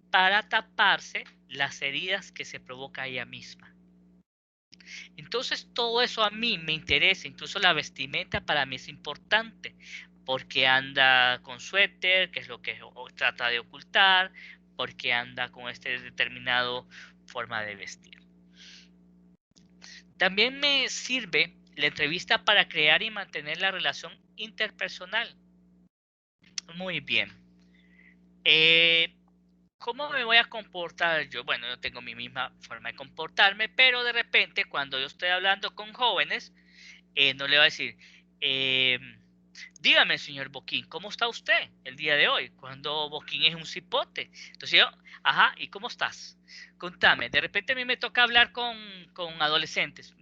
para taparse las heridas que se provoca ella misma. Entonces todo eso a mí me interesa, incluso la vestimenta para mí es importante, porque anda con suéter, que es lo que trata de ocultar, porque anda con este determinado forma de vestir. También me sirve la entrevista para crear y mantener la relación interpersonal. Muy bien. ¿Cómo me voy a comportar yo? Bueno, yo tengo mi misma forma de comportarme, pero de repente cuando yo estoy hablando con jóvenes, no le voy a decir, dígame, señor Boquín, ¿cómo está usted el día de hoy? Cuando Boquín es un cipote. Entonces yo, ajá, ¿y cómo estás? Contame. De repente a mí me toca hablar con adolescentes.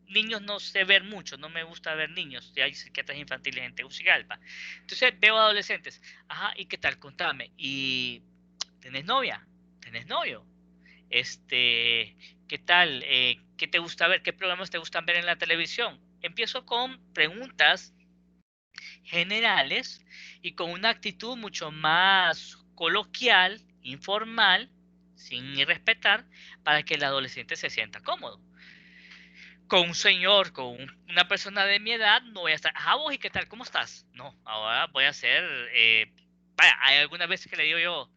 Niños no sé ver mucho, no me gusta ver niños. Ya hay psiquiatras infantiles en Tegucigalpa. Entonces veo adolescentes. Ajá, ¿y qué tal? Contame. ¿Y tenés novia? ¿Tenés novio? ¿Qué tal? ¿Qué te gusta ver? ¿Qué programas te gustan ver en la televisión? Empiezo con preguntas generales y con una actitud mucho más coloquial, informal, sin irrespetar, para que el adolescente se sienta cómodo. Con un señor, con una persona de mi edad, no voy a estar, vos, ¿y qué tal? ¿Cómo estás? No, ahora voy a hacer, vaya, hay algunas veces que le digo yo,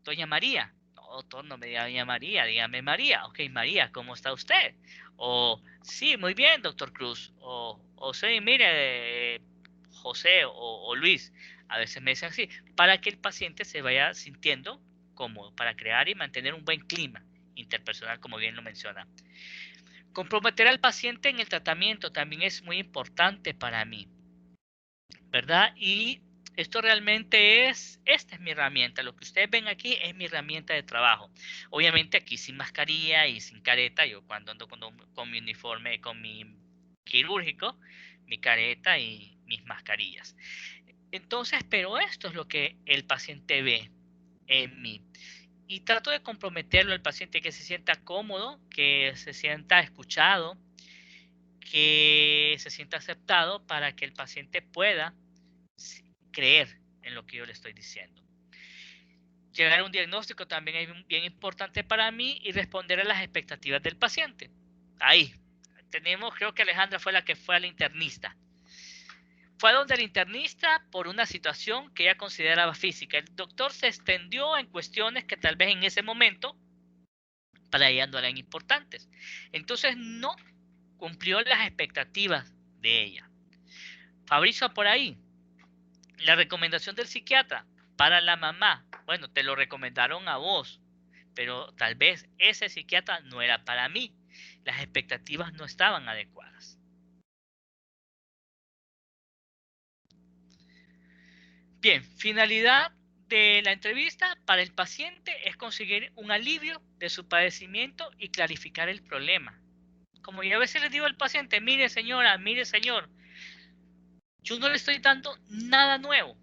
Doña María. No, doctor, no me diga Doña María, dígame María. Ok, María, ¿cómo está usted? O, sí, muy bien, doctor Cruz. O sí, mire, José o Luis. A veces me dicen así, para que el paciente se vaya sintiendo cómodo, para crear y mantener un buen clima interpersonal, como bien lo menciona. Comprometer al paciente en el tratamiento también es muy importante para mí, ¿verdad? Y esto realmente esta es mi herramienta. Lo que ustedes ven aquí es mi herramienta de trabajo. Obviamente aquí sin mascarilla y sin careta. Yo cuando ando con mi uniforme, con mi quirúrgico, mi careta y mis mascarillas. Entonces, pero esto es lo que el paciente ve en mí. Y trato de comprometerlo al paciente, que se sienta cómodo, que se sienta escuchado, que se sienta aceptado, para que el paciente pueda creer en lo que yo le estoy diciendo. Llegar a un diagnóstico también es bien importante para mí, y responder a las expectativas del paciente. Ahí tenemos, creo que Alejandra fue la que fue al internista. Fue a donde el internista por una situación que ella consideraba física. El doctor se extendió en cuestiones que tal vez en ese momento para ella no eran importantes. Entonces no cumplió las expectativas de ella. Fabricio, por ahí, la recomendación del psiquiatra para la mamá, bueno, te lo recomendaron a vos, pero tal vez ese psiquiatra no era para mí. Las expectativas no estaban adecuadas. Bien, finalidad de la entrevista para el paciente es conseguir un alivio de su padecimiento y clarificar el problema. Como yo a veces les digo al paciente, mire señora, mire señor, yo no le estoy dando nada nuevo.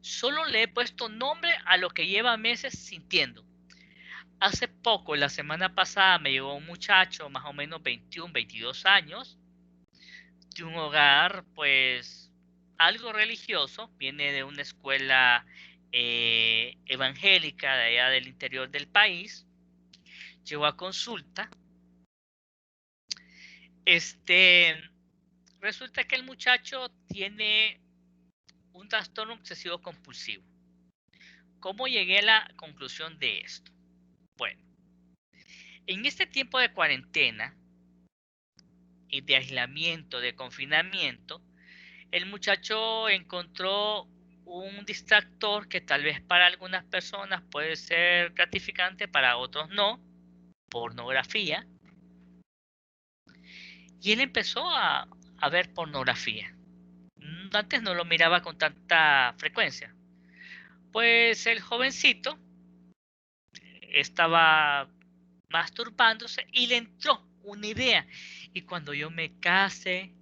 Solo le he puesto nombre a lo que lleva meses sintiendo. Hace poco, la semana pasada, me llegó un muchacho, más o menos 21, 22 años, de un hogar, pues, algo religioso. Viene de una escuela evangélica de allá del interior del país. Llegó a consulta. Resulta que el muchacho tiene un trastorno obsesivo compulsivo. ¿Cómo llegué a la conclusión de esto? Bueno, en este tiempo de cuarentena y de aislamiento, de confinamiento, el muchacho encontró un distractor que tal vez para algunas personas puede ser gratificante, para otros no: pornografía. Y él empezó a ver pornografía. Antes no lo miraba con tanta frecuencia. Pues el jovencito estaba masturbándose y le entró una idea: y cuando yo me case,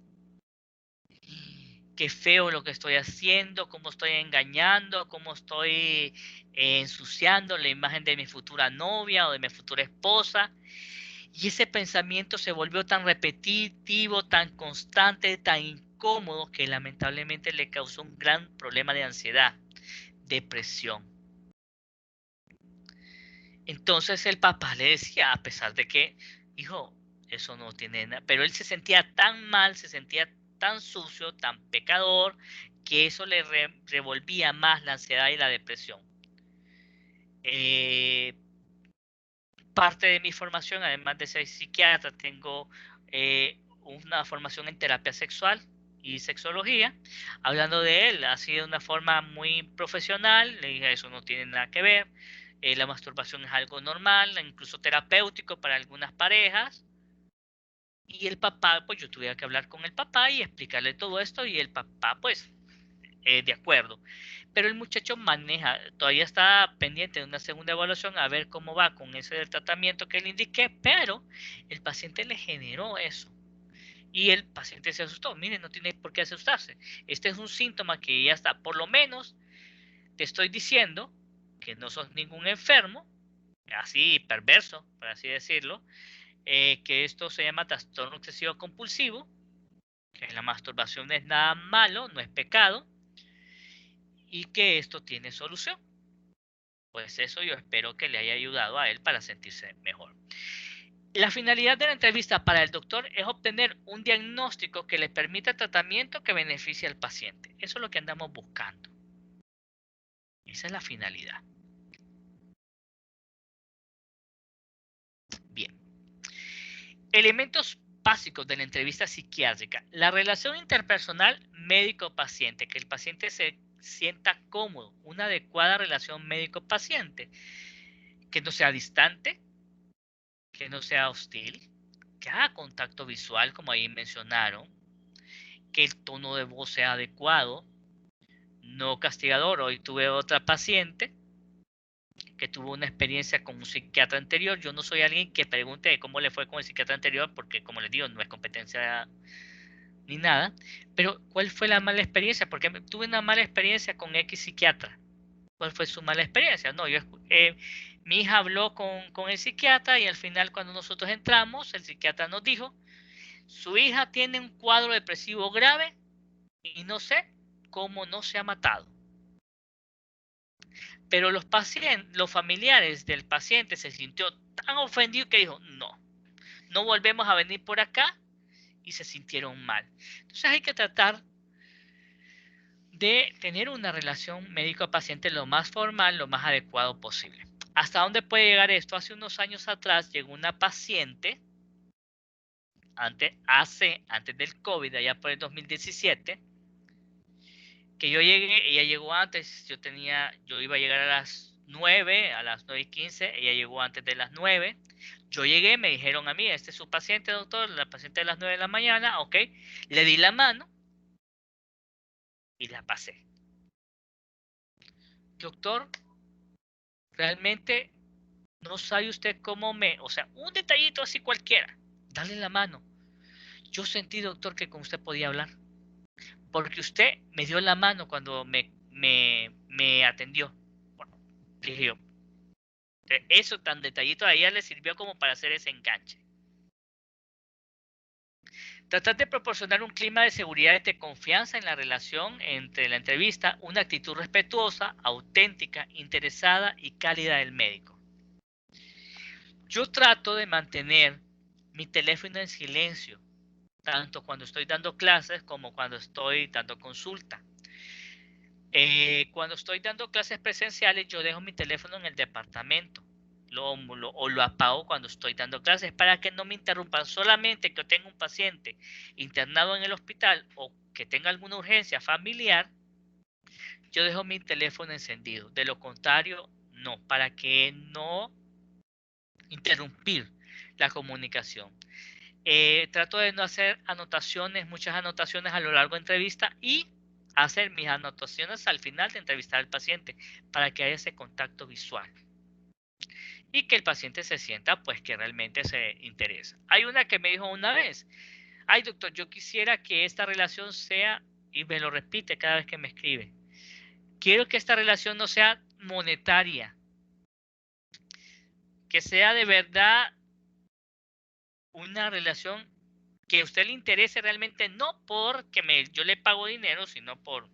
qué feo lo que estoy haciendo, cómo estoy engañando, cómo estoy ensuciando la imagen de mi futura novia o de mi futura esposa. Y ese pensamiento se volvió tan repetitivo, tan constante, tan incómodo, que lamentablemente le causó un gran problema de ansiedad, depresión. Entonces el papá le decía, a pesar de que, hijo, eso no tiene nada, pero él se sentía tan mal, se sentía tan sucio, tan pecador, que eso le revolvía más la ansiedad y la depresión. Parte de mi formación, además de ser psiquiatra, tengo una formación en terapia sexual y sexología. Hablando de él, ha sido de una forma muy profesional, le dije, eso no tiene nada que ver. La masturbación es algo normal, incluso terapéutico para algunas parejas. Y el papá, pues yo tuve que hablar con el papá y explicarle todo esto, y el papá, pues, de acuerdo. Pero el muchacho maneja, todavía está pendiente de una segunda evaluación a ver cómo va con ese del tratamiento que le indiqué, pero el paciente le generó eso. Y el paciente se asustó. Miren, no tiene por qué asustarse. Este es un síntoma que ya está. Por lo menos te estoy diciendo que no sos ningún enfermo, así perverso, por así decirlo, que esto se llama trastorno obsesivo compulsivo, que la masturbación no es nada malo, no es pecado, y que esto tiene solución. Pues eso yo espero que le haya ayudado a él para sentirse mejor. La finalidad de la entrevista para el doctor es obtener un diagnóstico que le permita tratamiento que beneficie al paciente. Eso es lo que andamos buscando. Esa es la finalidad. Bien. Elementos básicos de la entrevista psiquiátrica. La relación interpersonal médico-paciente, que el paciente se sienta cómodo, una adecuada relación médico-paciente, que no sea distante, que no sea hostil, que haga contacto visual, como ahí mencionaron, que el tono de voz sea adecuado, no castigador. Hoy tuve otra paciente que tuvo una experiencia con un psiquiatra anterior. Yo no soy alguien que pregunte cómo le fue con el psiquiatra anterior, porque como les digo, no es competencia ni nada. Pero ¿cuál fue la mala experiencia? Porque tuve una mala experiencia con X psiquiatra. ¿Cuál fue su mala experiencia? No, mi hija habló con el psiquiatra, y al final, cuando nosotros entramos, el psiquiatra nos dijo: su hija tiene un cuadro depresivo grave y no sé cómo no se ha matado. Pero los familiares del paciente se sintió tan ofendido que dijo: no volvemos a venir por acá, y se sintieron mal. Entonces hay que tratar de tener una relación médico-paciente lo más formal, lo más adecuado posible. ¿Hasta dónde puede llegar esto? Hace unos años atrás llegó una paciente, antes del COVID, allá por el 2017, que yo llegué, ella llegó antes, yo iba a llegar a las 9:15, ella llegó antes de las 9. Yo llegué, me dijeron a mí: este es su paciente, doctor, la paciente de las 9 de la mañana, ok. Le di la mano y la pasé. Doctor, realmente no sabe usted cómo o sea, un detallito así cualquiera, dale la mano. Yo sentí, doctor, que con usted podía hablar, porque usted me dio la mano cuando me atendió. Bueno, dije yo, eso tan detallito a ella le sirvió como para hacer ese enganche. Tratar de proporcionar un clima de seguridad y de confianza en la relación entre la entrevista, una actitud respetuosa, auténtica, interesada y cálida del médico. Yo trato de mantener mi teléfono en silencio, tanto cuando estoy dando clases como cuando estoy dando consulta. Cuando estoy dando clases presenciales, yo dejo mi teléfono en el departamento. Lo apago cuando estoy dando clases, para que no me interrumpan. Solamente que tenga un paciente internado en el hospital o que tenga alguna urgencia familiar, yo dejo mi teléfono encendido. De lo contrario, no, para que no interrumpir la comunicación. Trato de no hacer muchas anotaciones a lo largo de la entrevista, y hacer mis anotaciones al final de entrevistar al paciente, para que haya ese contacto visual y que el paciente se sienta pues que realmente se interesa. Hay una que me dijo una vez: ay, doctor, yo quisiera que esta relación sea, y me lo repite cada vez que me escribe, quiero que esta relación no sea monetaria, que sea de verdad una relación que a usted le interese realmente, no porque yo le pago dinero, sino por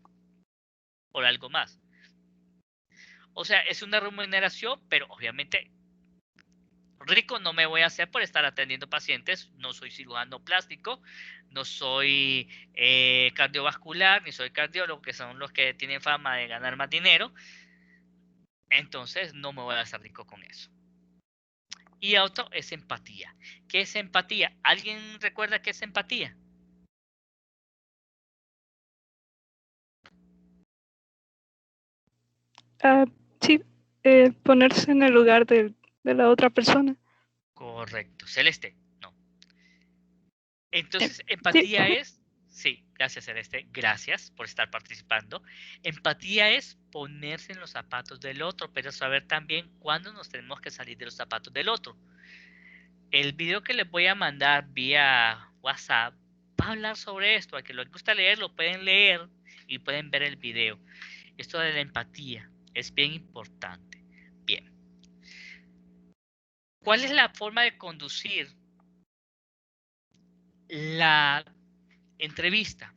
algo más. O sea, es una remuneración, pero obviamente Rico no me voy a hacer por estar atendiendo pacientes. No soy cirujano plástico, no soy cardiovascular, ni soy cardiólogo, que son los que tienen fama de ganar más dinero. Entonces no me voy a hacer rico con eso. Y otro es empatía. ¿Qué es empatía? ¿Alguien recuerda qué es empatía? Sí, ponerse en el lugar de la otra persona. Correcto. Celeste, no. Entonces, empatía es... Sí, gracias Celeste, gracias por estar participando. Empatía es ponerse en los zapatos del otro, pero saber también cuándo nos tenemos que salir de los zapatos del otro. El video que les voy a mandar vía WhatsApp va a hablar sobre esto. A que les gusta leer, lo pueden leer y pueden ver el video. Esto de la empatía es bien importante. Bien. ¿Cuál es la forma de conducir la entrevista?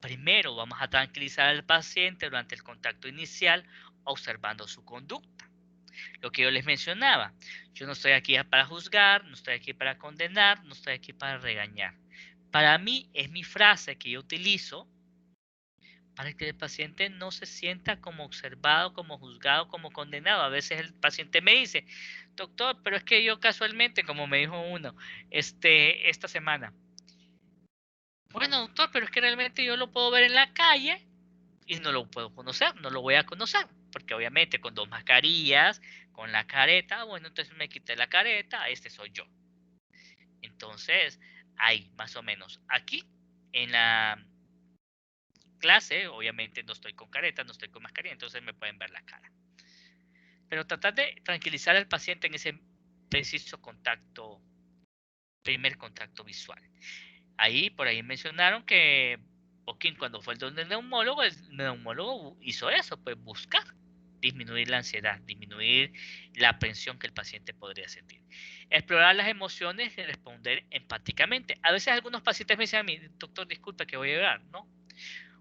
Primero vamos a tranquilizar al paciente durante el contacto inicial, observando su conducta. Lo que yo les mencionaba, yo no estoy aquí para juzgar, no estoy aquí para condenar, no estoy aquí para regañar. Para mí es mi frase que yo utilizo para que el paciente no se sienta como observado, como juzgado, como condenado. A veces el paciente me dice, doctor, pero es que yo casualmente, como me dijo uno esta semana, bueno, doctor, pero es que realmente yo lo puedo ver en la calle y no lo puedo conocer, no lo voy a conocer, porque obviamente con 2 mascarillas, con la careta, bueno, entonces me quité la careta, este soy yo. Entonces, ahí, más o menos, aquí, en la clase, obviamente no estoy con careta, no estoy con mascarilla, entonces me pueden ver la cara. Pero tratar de tranquilizar al paciente en ese preciso contacto, primer contacto visual. Ahí, por ahí mencionaron que Joaquín, cuando fue el neumólogo hizo eso, pues buscar disminuir la ansiedad, disminuir la aprensión que el paciente podría sentir. Explorar las emociones y responder empáticamente. A veces algunos pacientes me dicen a mí, doctor, disculpa que voy a llorar, ¿no?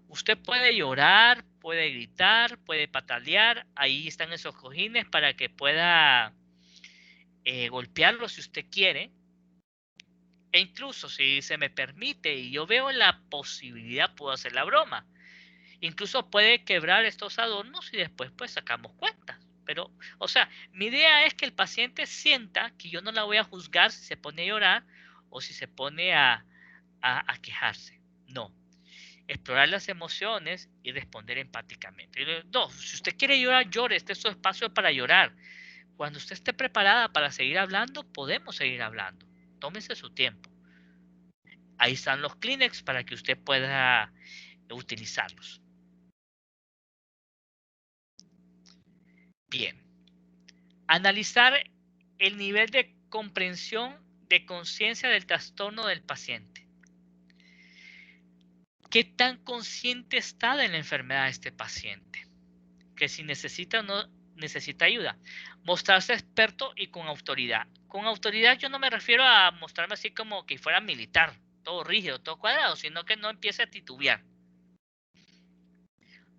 Usted puede llorar, puede gritar, puede patalear, ahí están esos cojines para que pueda golpearlo si usted quiere. E incluso si se me permite y yo veo la posibilidad, puedo hacer la broma. Incluso puede quebrar estos adornos y después pues sacamos cuentas. Pero, o sea, mi idea es que el paciente sienta que yo no la voy a juzgar si se pone a llorar o si se pone a quejarse. No. Explorar las emociones y responder empáticamente. No, si usted quiere llorar, llore. Este es su espacio para llorar. Cuando usted esté preparada para seguir hablando, podemos seguir hablando. Tómese su tiempo. Ahí están los Kleenex para que usted pueda utilizarlos. Bien. Analizar el nivel de comprensión, de conciencia del trastorno del paciente. ¿Qué tan consciente está de la enfermedad de este paciente? Que si necesita o no necesita ayuda. Mostrarse experto y con autoridad. Con autoridad yo no me refiero a mostrarme así como que fuera militar, todo rígido, todo cuadrado, sino que no empiece a titubear.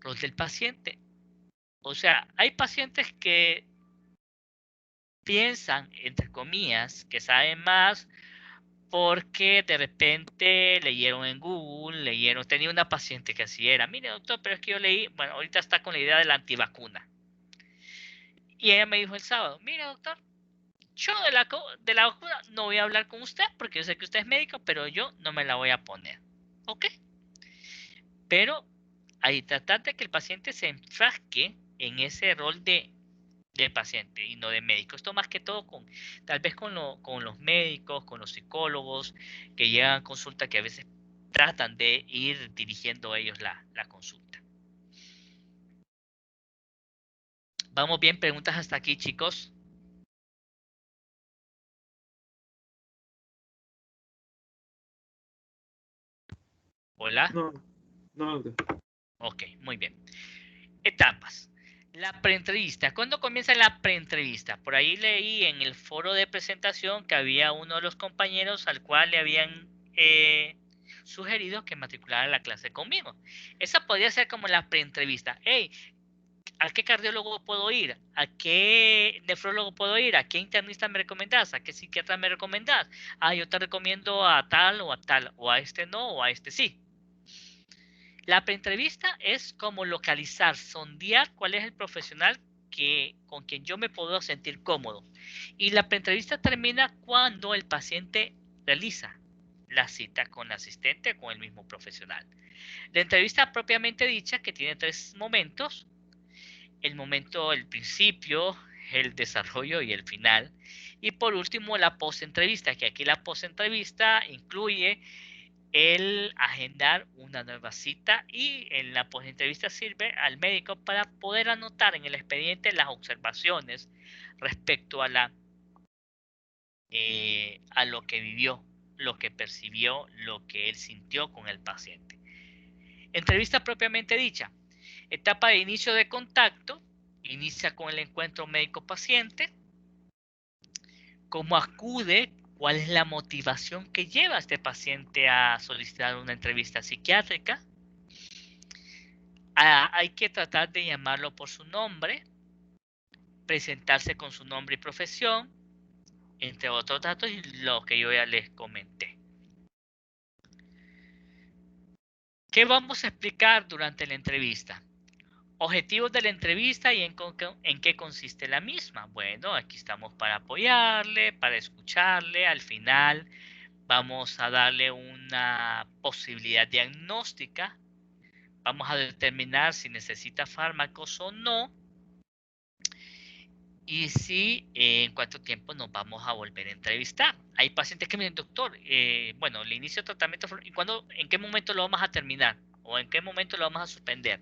Rol del paciente. O sea, hay pacientes que piensan, entre comillas, que saben más porque de repente leyeron en Google, tenía una paciente que así era, mire doctor, pero es que yo leí, bueno, ahorita está con la idea de la antivacuna. Y ella me dijo el sábado, mire doctor, yo de la vacuna no voy a hablar con usted porque yo sé que usted es médico, pero yo no me la voy a poner. ¿Ok? Pero ahí tratar de que el paciente se enfrasque en ese rol de paciente y no de médico. Esto más que todo tal vez con los médicos, con los psicólogos que llegan a consulta, que a veces tratan de ir dirigiendo ellos la consulta. ¿Vamos bien? ¿Preguntas hasta aquí, chicos? ¿Hola? No. Ok, muy bien. Etapas. La preentrevista. ¿Cuándo comienza la preentrevista? Por ahí leí en el foro de presentación que había uno de los compañeros al cual le habían sugerido que matriculara la clase conmigo. Esa podría ser como la preentrevista. Hey, ¿A qué cardiólogo puedo ir? ¿A qué nefrólogo puedo ir? ¿A qué internista me recomendás? ¿A qué psiquiatra me recomendás? Ah, yo te recomiendo a tal, o a este no, o a este sí. La preentrevista es como localizar, sondear cuál es el profesional con quien yo me puedo sentir cómodo. Y la preentrevista termina cuando el paciente realiza la cita con la asistente o con el mismo profesional. La entrevista propiamente dicha, que tiene 3 momentos: el principio, el desarrollo y el final. Y por último, la postentrevista, que aquí la postentrevista incluye el agendar una nueva cita, y en la postentrevista sirve al médico para poder anotar en el expediente las observaciones respecto a lo que vivió, lo que percibió, lo que él sintió con el paciente. Entrevista propiamente dicha: etapa de inicio de contacto, inicia con el encuentro médico-paciente, cómo acude, cuál es la motivación que lleva a este paciente a solicitar una entrevista psiquiátrica. Hay que tratar de llamarlo por su nombre, presentarse con su nombre y profesión, entre otros datos, y lo que yo ya les comenté. ¿Qué vamos a explicar durante la entrevista? Objetivos de la entrevista y en qué consiste la misma. Bueno, aquí estamos para apoyarle, para escucharle. Al final vamos a darle una posibilidad diagnóstica. Vamos a determinar si necesita fármacos o no. Y si en cuánto tiempo nos vamos a volver a entrevistar. Hay pacientes que me dicen: doctor, bueno, le inicio el tratamiento, ¿y en qué momento lo vamos a terminar? ¿O en qué momento lo vamos a suspender?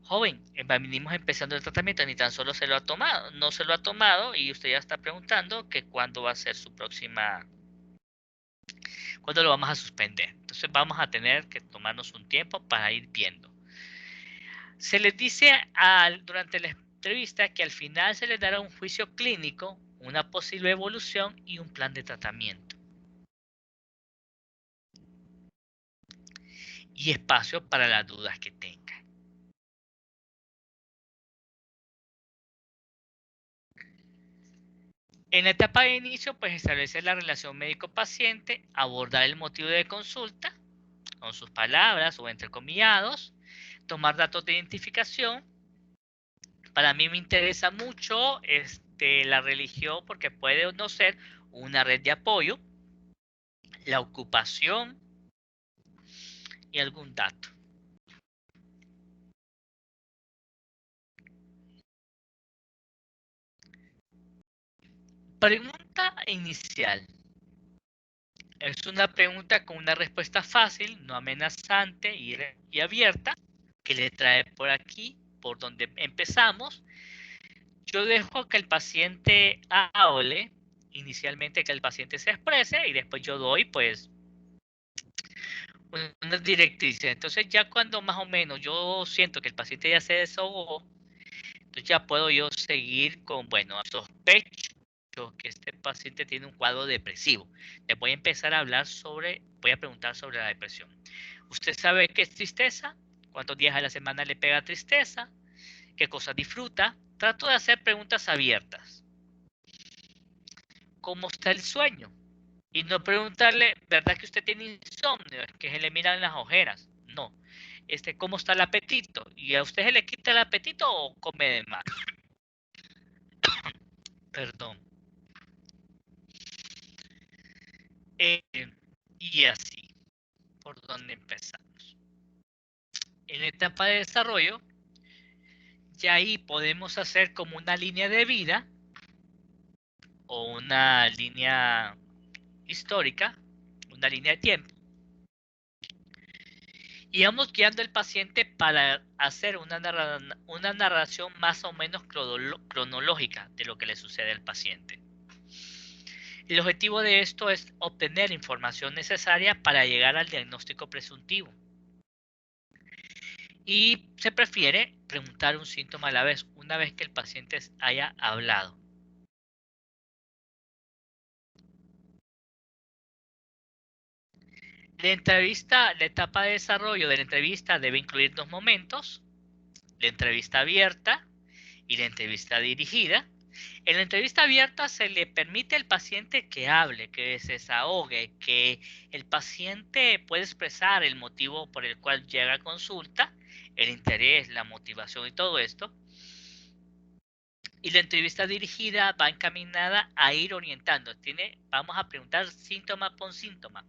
Joven, venimos empezando el tratamiento, ni tan solo se lo ha tomado, no se lo ha tomado, y usted ya está preguntando que cuándo va a ser su próxima, cuándo lo vamos a suspender. Entonces vamos a tener que tomarnos un tiempo para ir viendo. Se les dice durante la entrevista que al final se les dará un juicio clínico, una posible evolución y un plan de tratamiento. Y espacio para las dudas que tengan. En la etapa de inicio, pues establecer la relación médico-paciente, abordar el motivo de consulta, con sus palabras o entrecomillados, tomar datos de identificación. Para mí me interesa mucho la religión, porque puede o no ser una red de apoyo, la ocupación y algún dato. Pregunta inicial. Es una pregunta con una respuesta fácil, no amenazante y abierta, que le trae por aquí, por donde empezamos. Yo dejo que el paciente hable, inicialmente que el paciente se exprese, y después yo doy pues unas directrices. Entonces ya cuando más o menos yo siento que el paciente ya se desahogó, entonces ya puedo yo seguir con, bueno, sospecho que este paciente tiene un cuadro depresivo. Les voy a empezar a voy a preguntar sobre la depresión. ¿Usted sabe qué es tristeza? ¿Cuántos días a la semana le pega tristeza? ¿Qué cosas disfruta? Trato de hacer preguntas abiertas. ¿Cómo está el sueño? Y no preguntarle, ¿verdad que usted tiene insomnio? Es que se le miran las ojeras. No. ¿Cómo está el apetito? ¿Y a usted se le quita el apetito o come de más? Perdón. Y así, ¿por dónde empezamos? En la etapa de desarrollo, ya ahí podemos hacer como una línea de vida o una línea histórica, una línea de tiempo. Y vamos guiando al paciente para hacer una narración más o menos cronológica de lo que le sucede al paciente. El objetivo de esto es obtener información necesaria para llegar al diagnóstico presuntivo. Y se prefiere preguntar un síntoma a la vez, una vez que el paciente haya hablado. La etapa de desarrollo de la entrevista debe incluir 2 momentos: la entrevista abierta y la entrevista dirigida. En la entrevista abierta se le permite al paciente que hable, que se desahogue, que el paciente puede expresar el motivo por el cual llega a consulta, el interés, la motivación y todo esto. Y la entrevista dirigida va encaminada a ir orientando. Vamos a preguntar síntoma por síntoma.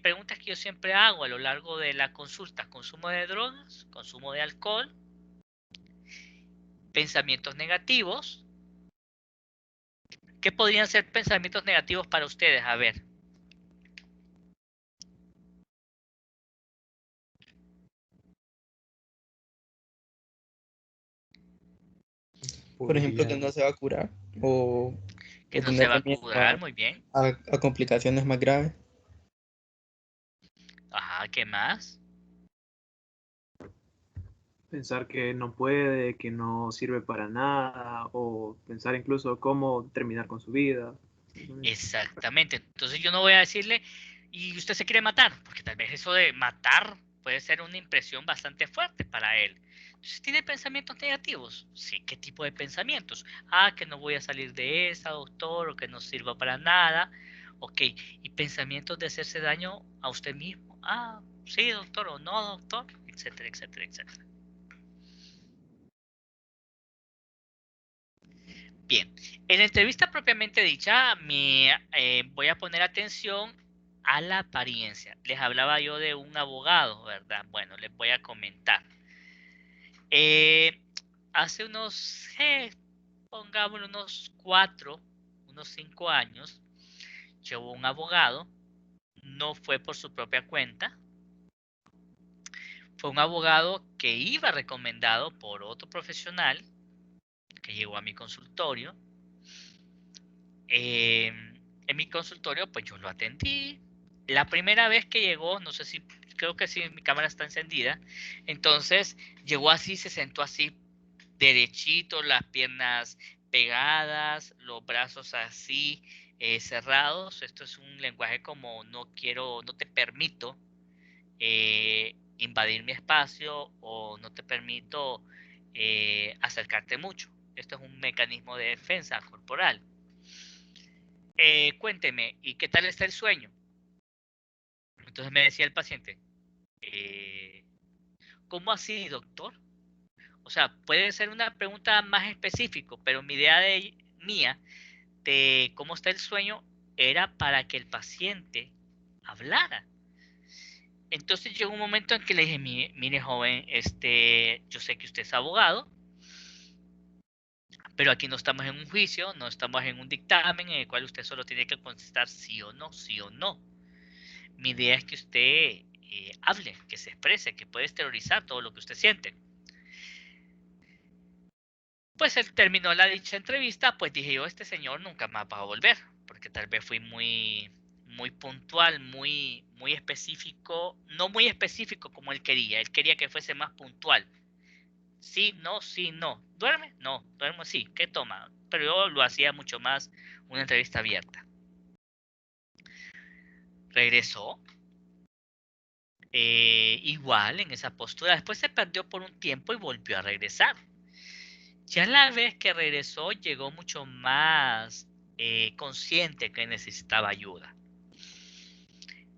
Preguntas que yo siempre hago a lo largo de la consulta: consumo de drogas, consumo de alcohol, pensamientos negativos. ¿Qué podrían ser pensamientos negativos para ustedes? A ver. Por ejemplo, que no se va a curar o Que no se va tenerle a miedo curar, muy bien. a complicaciones más graves. Ajá, ¿qué más? Pensar que no puede, que no sirve para nada, o pensar incluso cómo terminar con su vida. Exactamente. Entonces yo no voy a decirle, ¿y usted se quiere matar? Porque tal vez eso de matar puede ser una impresión bastante fuerte para él. Entonces, ¿tiene pensamientos negativos? Sí, ¿qué tipo de pensamientos? Ah, que no voy a salir de esa, doctor, o que no sirva para nada. Ok, ¿y pensamientos de hacerse daño a usted mismo? Ah, sí, doctor, o no, doctor, etcétera, etcétera, etcétera. Bien, en la entrevista propiamente dicha, voy a poner atención a la apariencia. Les hablaba yo de un abogado, ¿verdad? Bueno, les voy a comentar. Hace pongamos unos 5 años, llevó un abogado, no fue por su propia cuenta, fue un abogado que iba recomendado por otro profesional que llegó a mi consultorio. En mi consultorio, pues yo lo atendí. La primera vez que llegó, no sé si, creo que sí, mi cámara está encendida. Entonces, llegó así, se sentó así, derechito, las piernas pegadas, los brazos así, cerrados. Esto es un lenguaje como no te permito invadir mi espacio, o no te permito acercarte mucho. Esto es un mecanismo de defensa corporal. Cuénteme, ¿y qué tal está el sueño? Entonces me decía el paciente, ¿cómo así, doctor? O sea, puede ser una pregunta más específica, pero mi idea mía de cómo está el sueño era para que el paciente hablara. Entonces llegó un momento en que le dije, mire joven, yo sé que usted es abogado, pero aquí no estamos en un juicio, no estamos en un dictamen en el cual usted solo tiene que contestar sí o no, sí o no. Mi idea es que usted hable, que se exprese, que puede exteriorizar todo lo que usted siente. Pues él terminó la dicha entrevista, pues dije yo, este señor nunca más va a volver, porque tal vez fui muy puntual, muy específico, no muy específico como él quería que fuese más puntual. Sí, no. ¿Duerme? No, duermo sí. ¿Qué toma? Pero yo lo hacía mucho más una entrevista abierta. Regresó. Igual en esa postura. Después se perdió por un tiempo y volvió a regresar. Ya la vez que regresó llegó mucho más consciente que necesitaba ayuda.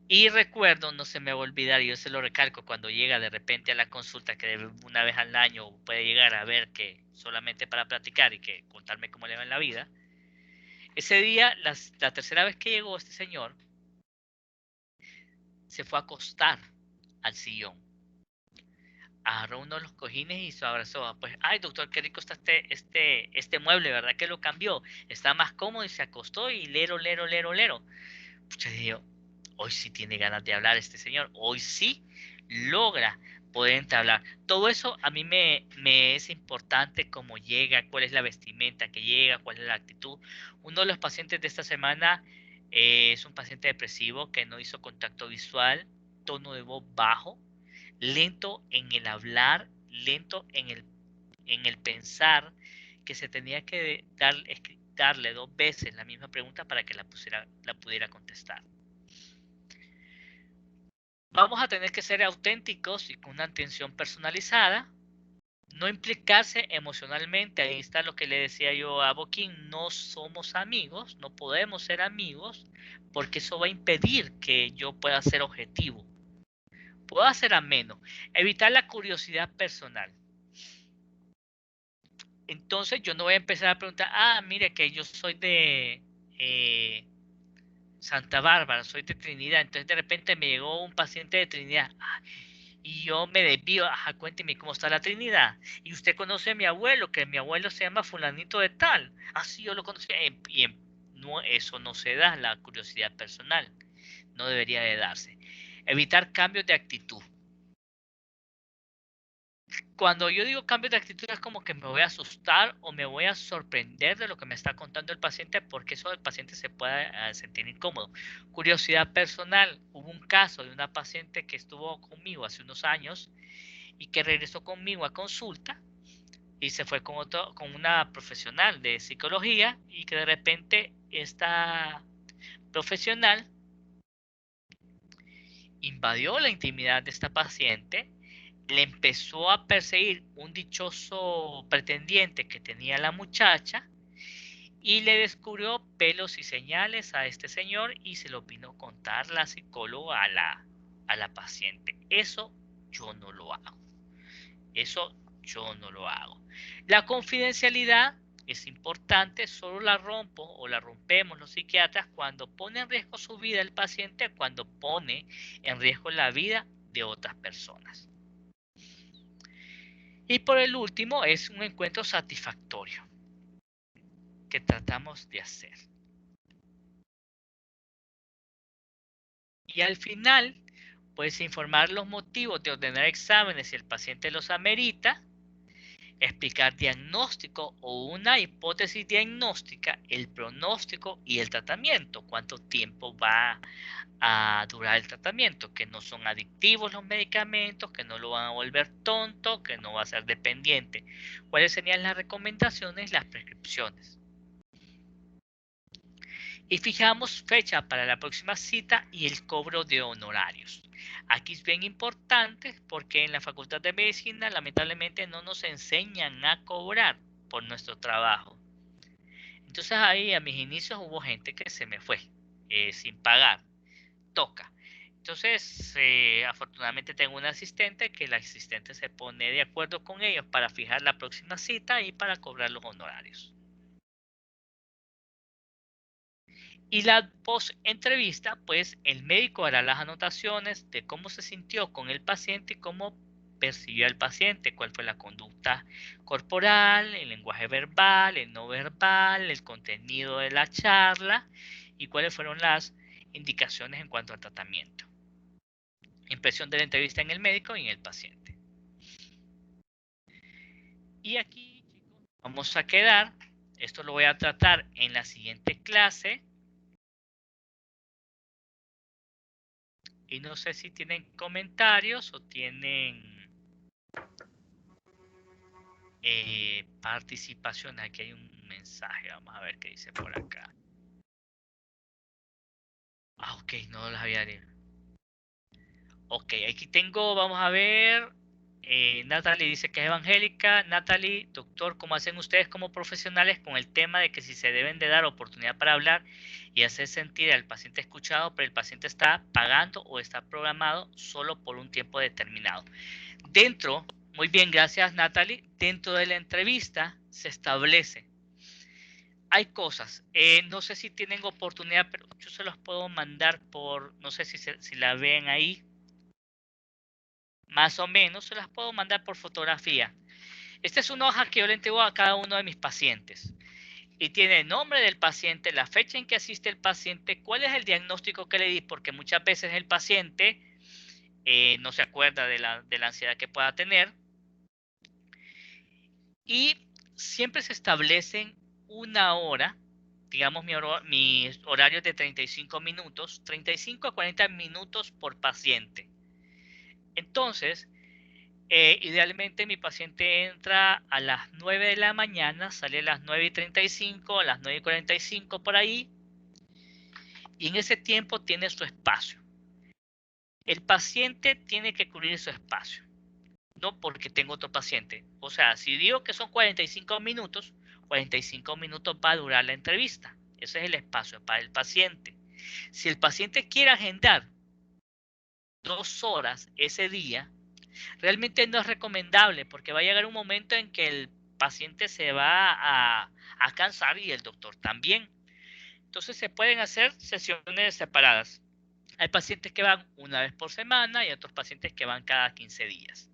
Y recuerdo, no se me va a olvidar, y yo se lo recalco cuando llega de repente a la consulta, que una vez al año puede llegar a ver, que solamente para platicar y que contarme cómo le va en la vida. Ese día, la tercera vez que llegó este señor, se fue a acostar al sillón. Agarró uno de los cojines y se abrazó. Pues, ay, doctor, qué rico está este mueble, ¿verdad? Que lo cambió. Está más cómodo, y se acostó y lero. Pucha, dije, hoy sí tiene ganas de hablar este señor. Hoy sí logra poder entablar. Todo eso a mí me es importante: cómo llega, cuál es la vestimenta que llega, cuál es la actitud. Uno de los pacientes de esta semana es un paciente depresivo que no hizo contacto visual, tono de voz bajo, lento en el hablar, lento en el pensar, que se tenía que darle 2 veces la misma pregunta para que la pudiera contestar. Vamos a tener que ser auténticos y con una atención personalizada. No implicarse emocionalmente. Ahí está lo que le decía yo a Boquín. No somos amigos, no podemos ser amigos, porque eso va a impedir que yo pueda ser objetivo. Puedo hacer ameno. Evitar la curiosidad personal. Entonces yo no voy a empezar a preguntar, mire que yo soy de Santa Bárbara, soy de Trinidad. Entonces de repente me llegó un paciente de Trinidad. Y yo me desvío, cuénteme cómo está la Trinidad. Y usted conoce a mi abuelo, que mi abuelo se llama fulanito de tal. Sí, yo lo conocí. No, eso no se da, la curiosidad personal. No debería de darse. Evitar cambios de actitud. Cuando yo digo cambios de actitud es como que me voy a asustar o me voy a sorprender de lo que me está contando el paciente, porque eso el paciente se puede sentir incómodo. Curiosidad personal. Hubo un caso de una paciente que estuvo conmigo hace unos años y que regresó conmigo a consulta y se fue con una profesional de psicología, y que de repente esta profesional invadió la intimidad de esta paciente, le empezó a perseguir un dichoso pretendiente que tenía la muchacha y le descubrió pelos y señales a este señor y se lo vino a contar la psicóloga a la paciente. Eso yo no lo hago. Eso yo no lo hago. La confidencialidad es importante, solo la rompo o la rompemos los psiquiatras cuando pone en riesgo su vida el paciente, cuando pone en riesgo la vida de otras personas. Y por el último es un encuentro satisfactorio que tratamos de hacer. Y al final, puedes informar los motivos de ordenar exámenes si el paciente los amerita, explicar diagnóstico o una hipótesis diagnóstica, el pronóstico y el tratamiento, cuánto tiempo va a durar el tratamiento, que no son adictivos los medicamentos, que no lo van a volver tonto, que no va a ser dependiente. ¿Cuáles serían las recomendaciones, las prescripciones? Y fijamos fecha para la próxima cita y el cobro de honorarios. Aquí es bien importante porque en la Facultad de Medicina lamentablemente no nos enseñan a cobrar por nuestro trabajo. Entonces ahí a mis inicios hubo gente que se me fue sin pagar. Toca. Entonces afortunadamente tengo un asistente que el asistente se pone de acuerdo con ellos para fijar la próxima cita y para cobrar los honorarios. Y la post-entrevista, pues el médico hará las anotaciones de cómo se sintió con el paciente y cómo percibió al paciente, cuál fue la conducta corporal, el lenguaje verbal, el no verbal, el contenido de la charla y cuáles fueron las indicaciones en cuanto al tratamiento. Impresión de la entrevista en el médico y en el paciente. Y aquí, chicos, vamos a quedar. Esto lo voy a tratar en la siguiente clase. Y no sé si tienen comentarios o tienen participación. Aquí hay un mensaje. Vamos a ver qué dice por acá. Ok, no las había leído. Ok, aquí tengo, vamos a ver. Natalie dice que es evangélica. Natalie, doctor, ¿cómo hacen ustedes como profesionales con el tema de que si se deben de dar oportunidad para hablar y hacer sentir al paciente escuchado, pero el paciente está pagando o está programado solo por un tiempo determinado? Muy bien, gracias Natalie, dentro de la entrevista se establece. Hay cosas, no sé si tienen oportunidad, pero yo se los puedo mandar por, no sé si la ven ahí. Más o menos se las puedo mandar por fotografía. Esta es una hoja que yo le entrego a cada uno de mis pacientes. Y tiene el nombre del paciente, la fecha en que asiste el paciente, cuál es el diagnóstico que le di, porque muchas veces el paciente no se acuerda de la ansiedad que pueda tener. Y siempre se establecen una hora, digamos mi horario es de 35 minutos, 35 a 40 minutos por paciente. Entonces, idealmente mi paciente entra a las 9 de la mañana, sale a las 9:35, a las 9:45 por ahí, y en ese tiempo tiene su espacio. El paciente tiene que cubrir su espacio, no porque tengo otro paciente. O sea, si digo que son 45 minutos, 45 minutos va a durar la entrevista. Ese es el espacio para el paciente. Si el paciente quiere agendar 2 horas ese día, realmente no es recomendable porque va a llegar un momento en que el paciente se va a cansar y el doctor también. Entonces se pueden hacer sesiones separadas. Hay pacientes que van una vez por semana y otros pacientes que van cada 15 días.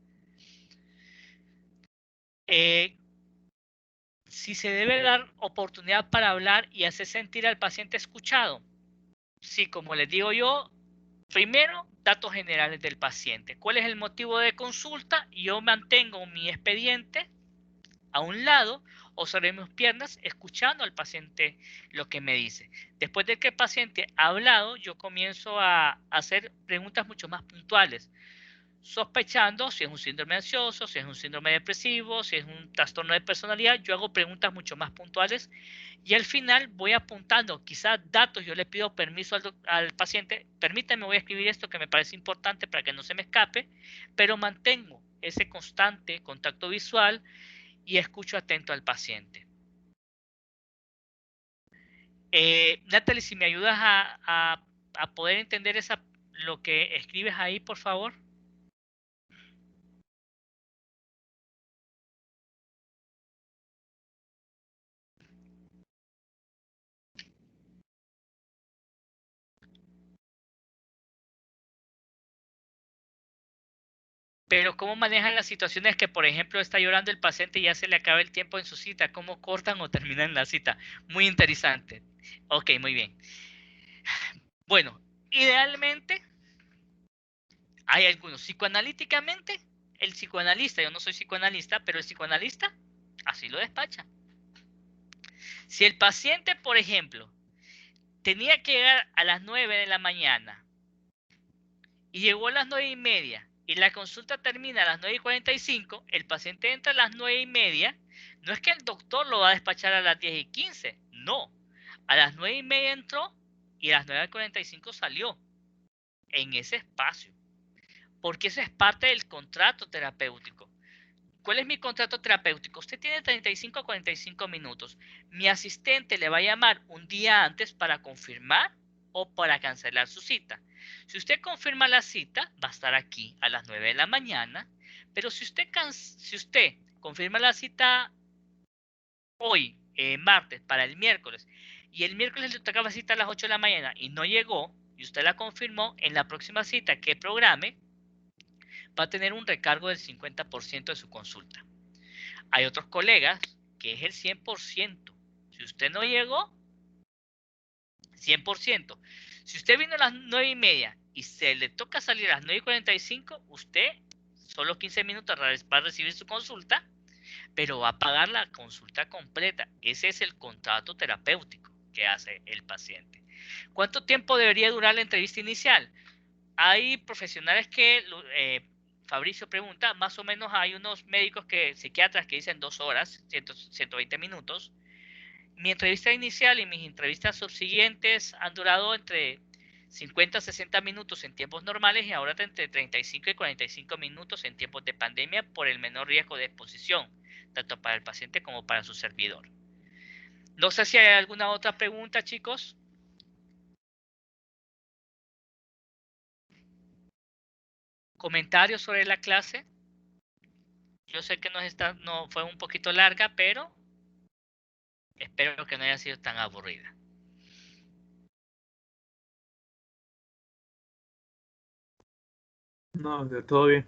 Si se debe dar oportunidad para hablar y hacer sentir al paciente escuchado. Sí, como les digo yo, primero, datos generales del paciente. ¿Cuál es el motivo de consulta? Yo mantengo mi expediente a un lado o sobre mis piernas escuchando al paciente lo que me dice. Después de que el paciente ha hablado, yo comienzo a hacer preguntas mucho más puntuales, sospechando si es un síndrome ansioso, si es un síndrome depresivo, si es un trastorno de personalidad. Yo hago preguntas mucho más puntuales y al final voy apuntando quizás datos. Yo le pido permiso al paciente, permítame, voy a escribir esto que me parece importante para que no se me escape, pero mantengo ese constante contacto visual y escucho atento al paciente. Natalie, si me ayudas a poder entender lo que escribes ahí, por favor. Pero ¿cómo manejan las situaciones que, por ejemplo, está llorando el paciente y ya se le acaba el tiempo en su cita? ¿Cómo cortan o terminan la cita? Muy interesante. Ok, muy bien. Bueno, idealmente, hay algunos. Psicoanalíticamente, el psicoanalista, yo no soy psicoanalista, pero el psicoanalista así lo despacha. Si el paciente, por ejemplo, tenía que llegar a las 9 de la mañana y llegó a las 9:30 y la consulta termina a las 9:45, el paciente entra a las 9:30, no es que el doctor lo va a despachar a las 10:15, no. A las 9:30 entró y a las 9:45 salió en ese espacio, porque eso es parte del contrato terapéutico. ¿Cuál es mi contrato terapéutico? Usted tiene 35 a 45 minutos. Mi asistente le va a llamar un día antes para confirmar o para cancelar su cita. Si usted confirma la cita, va a estar aquí a las 9 de la mañana. Pero si usted confirma la cita hoy, martes, para el miércoles, y el miércoles le tocaba cita a las 8 de la mañana y no llegó, y usted la confirmó, en la próxima cita que programe, va a tener un recargo del 50% de su consulta. Hay otros colegas que es el 100%. Si usted no llegó, 100%. Si usted vino a las 9:30 y se le toca salir a las 9:45, usted solo 15 minutos va a recibir su consulta, pero va a pagar la consulta completa. Ese es el contrato terapéutico que hace el paciente. ¿Cuánto tiempo debería durar la entrevista inicial? Hay profesionales que, Fabricio pregunta, más o menos hay unos médicos psiquiatras que dicen 2 horas, 120 minutos. Mi entrevista inicial y mis entrevistas subsiguientes han durado entre 50 a 60 minutos en tiempos normales y ahora entre 35 y 45 minutos en tiempos de pandemia por el menor riesgo de exposición, tanto para el paciente como para su servidor. No sé si hay alguna otra pregunta, chicos. ¿Comentarios sobre la clase? Yo sé que no fue un poquito larga, pero espero que no haya sido tan aburrida. No, todo bien.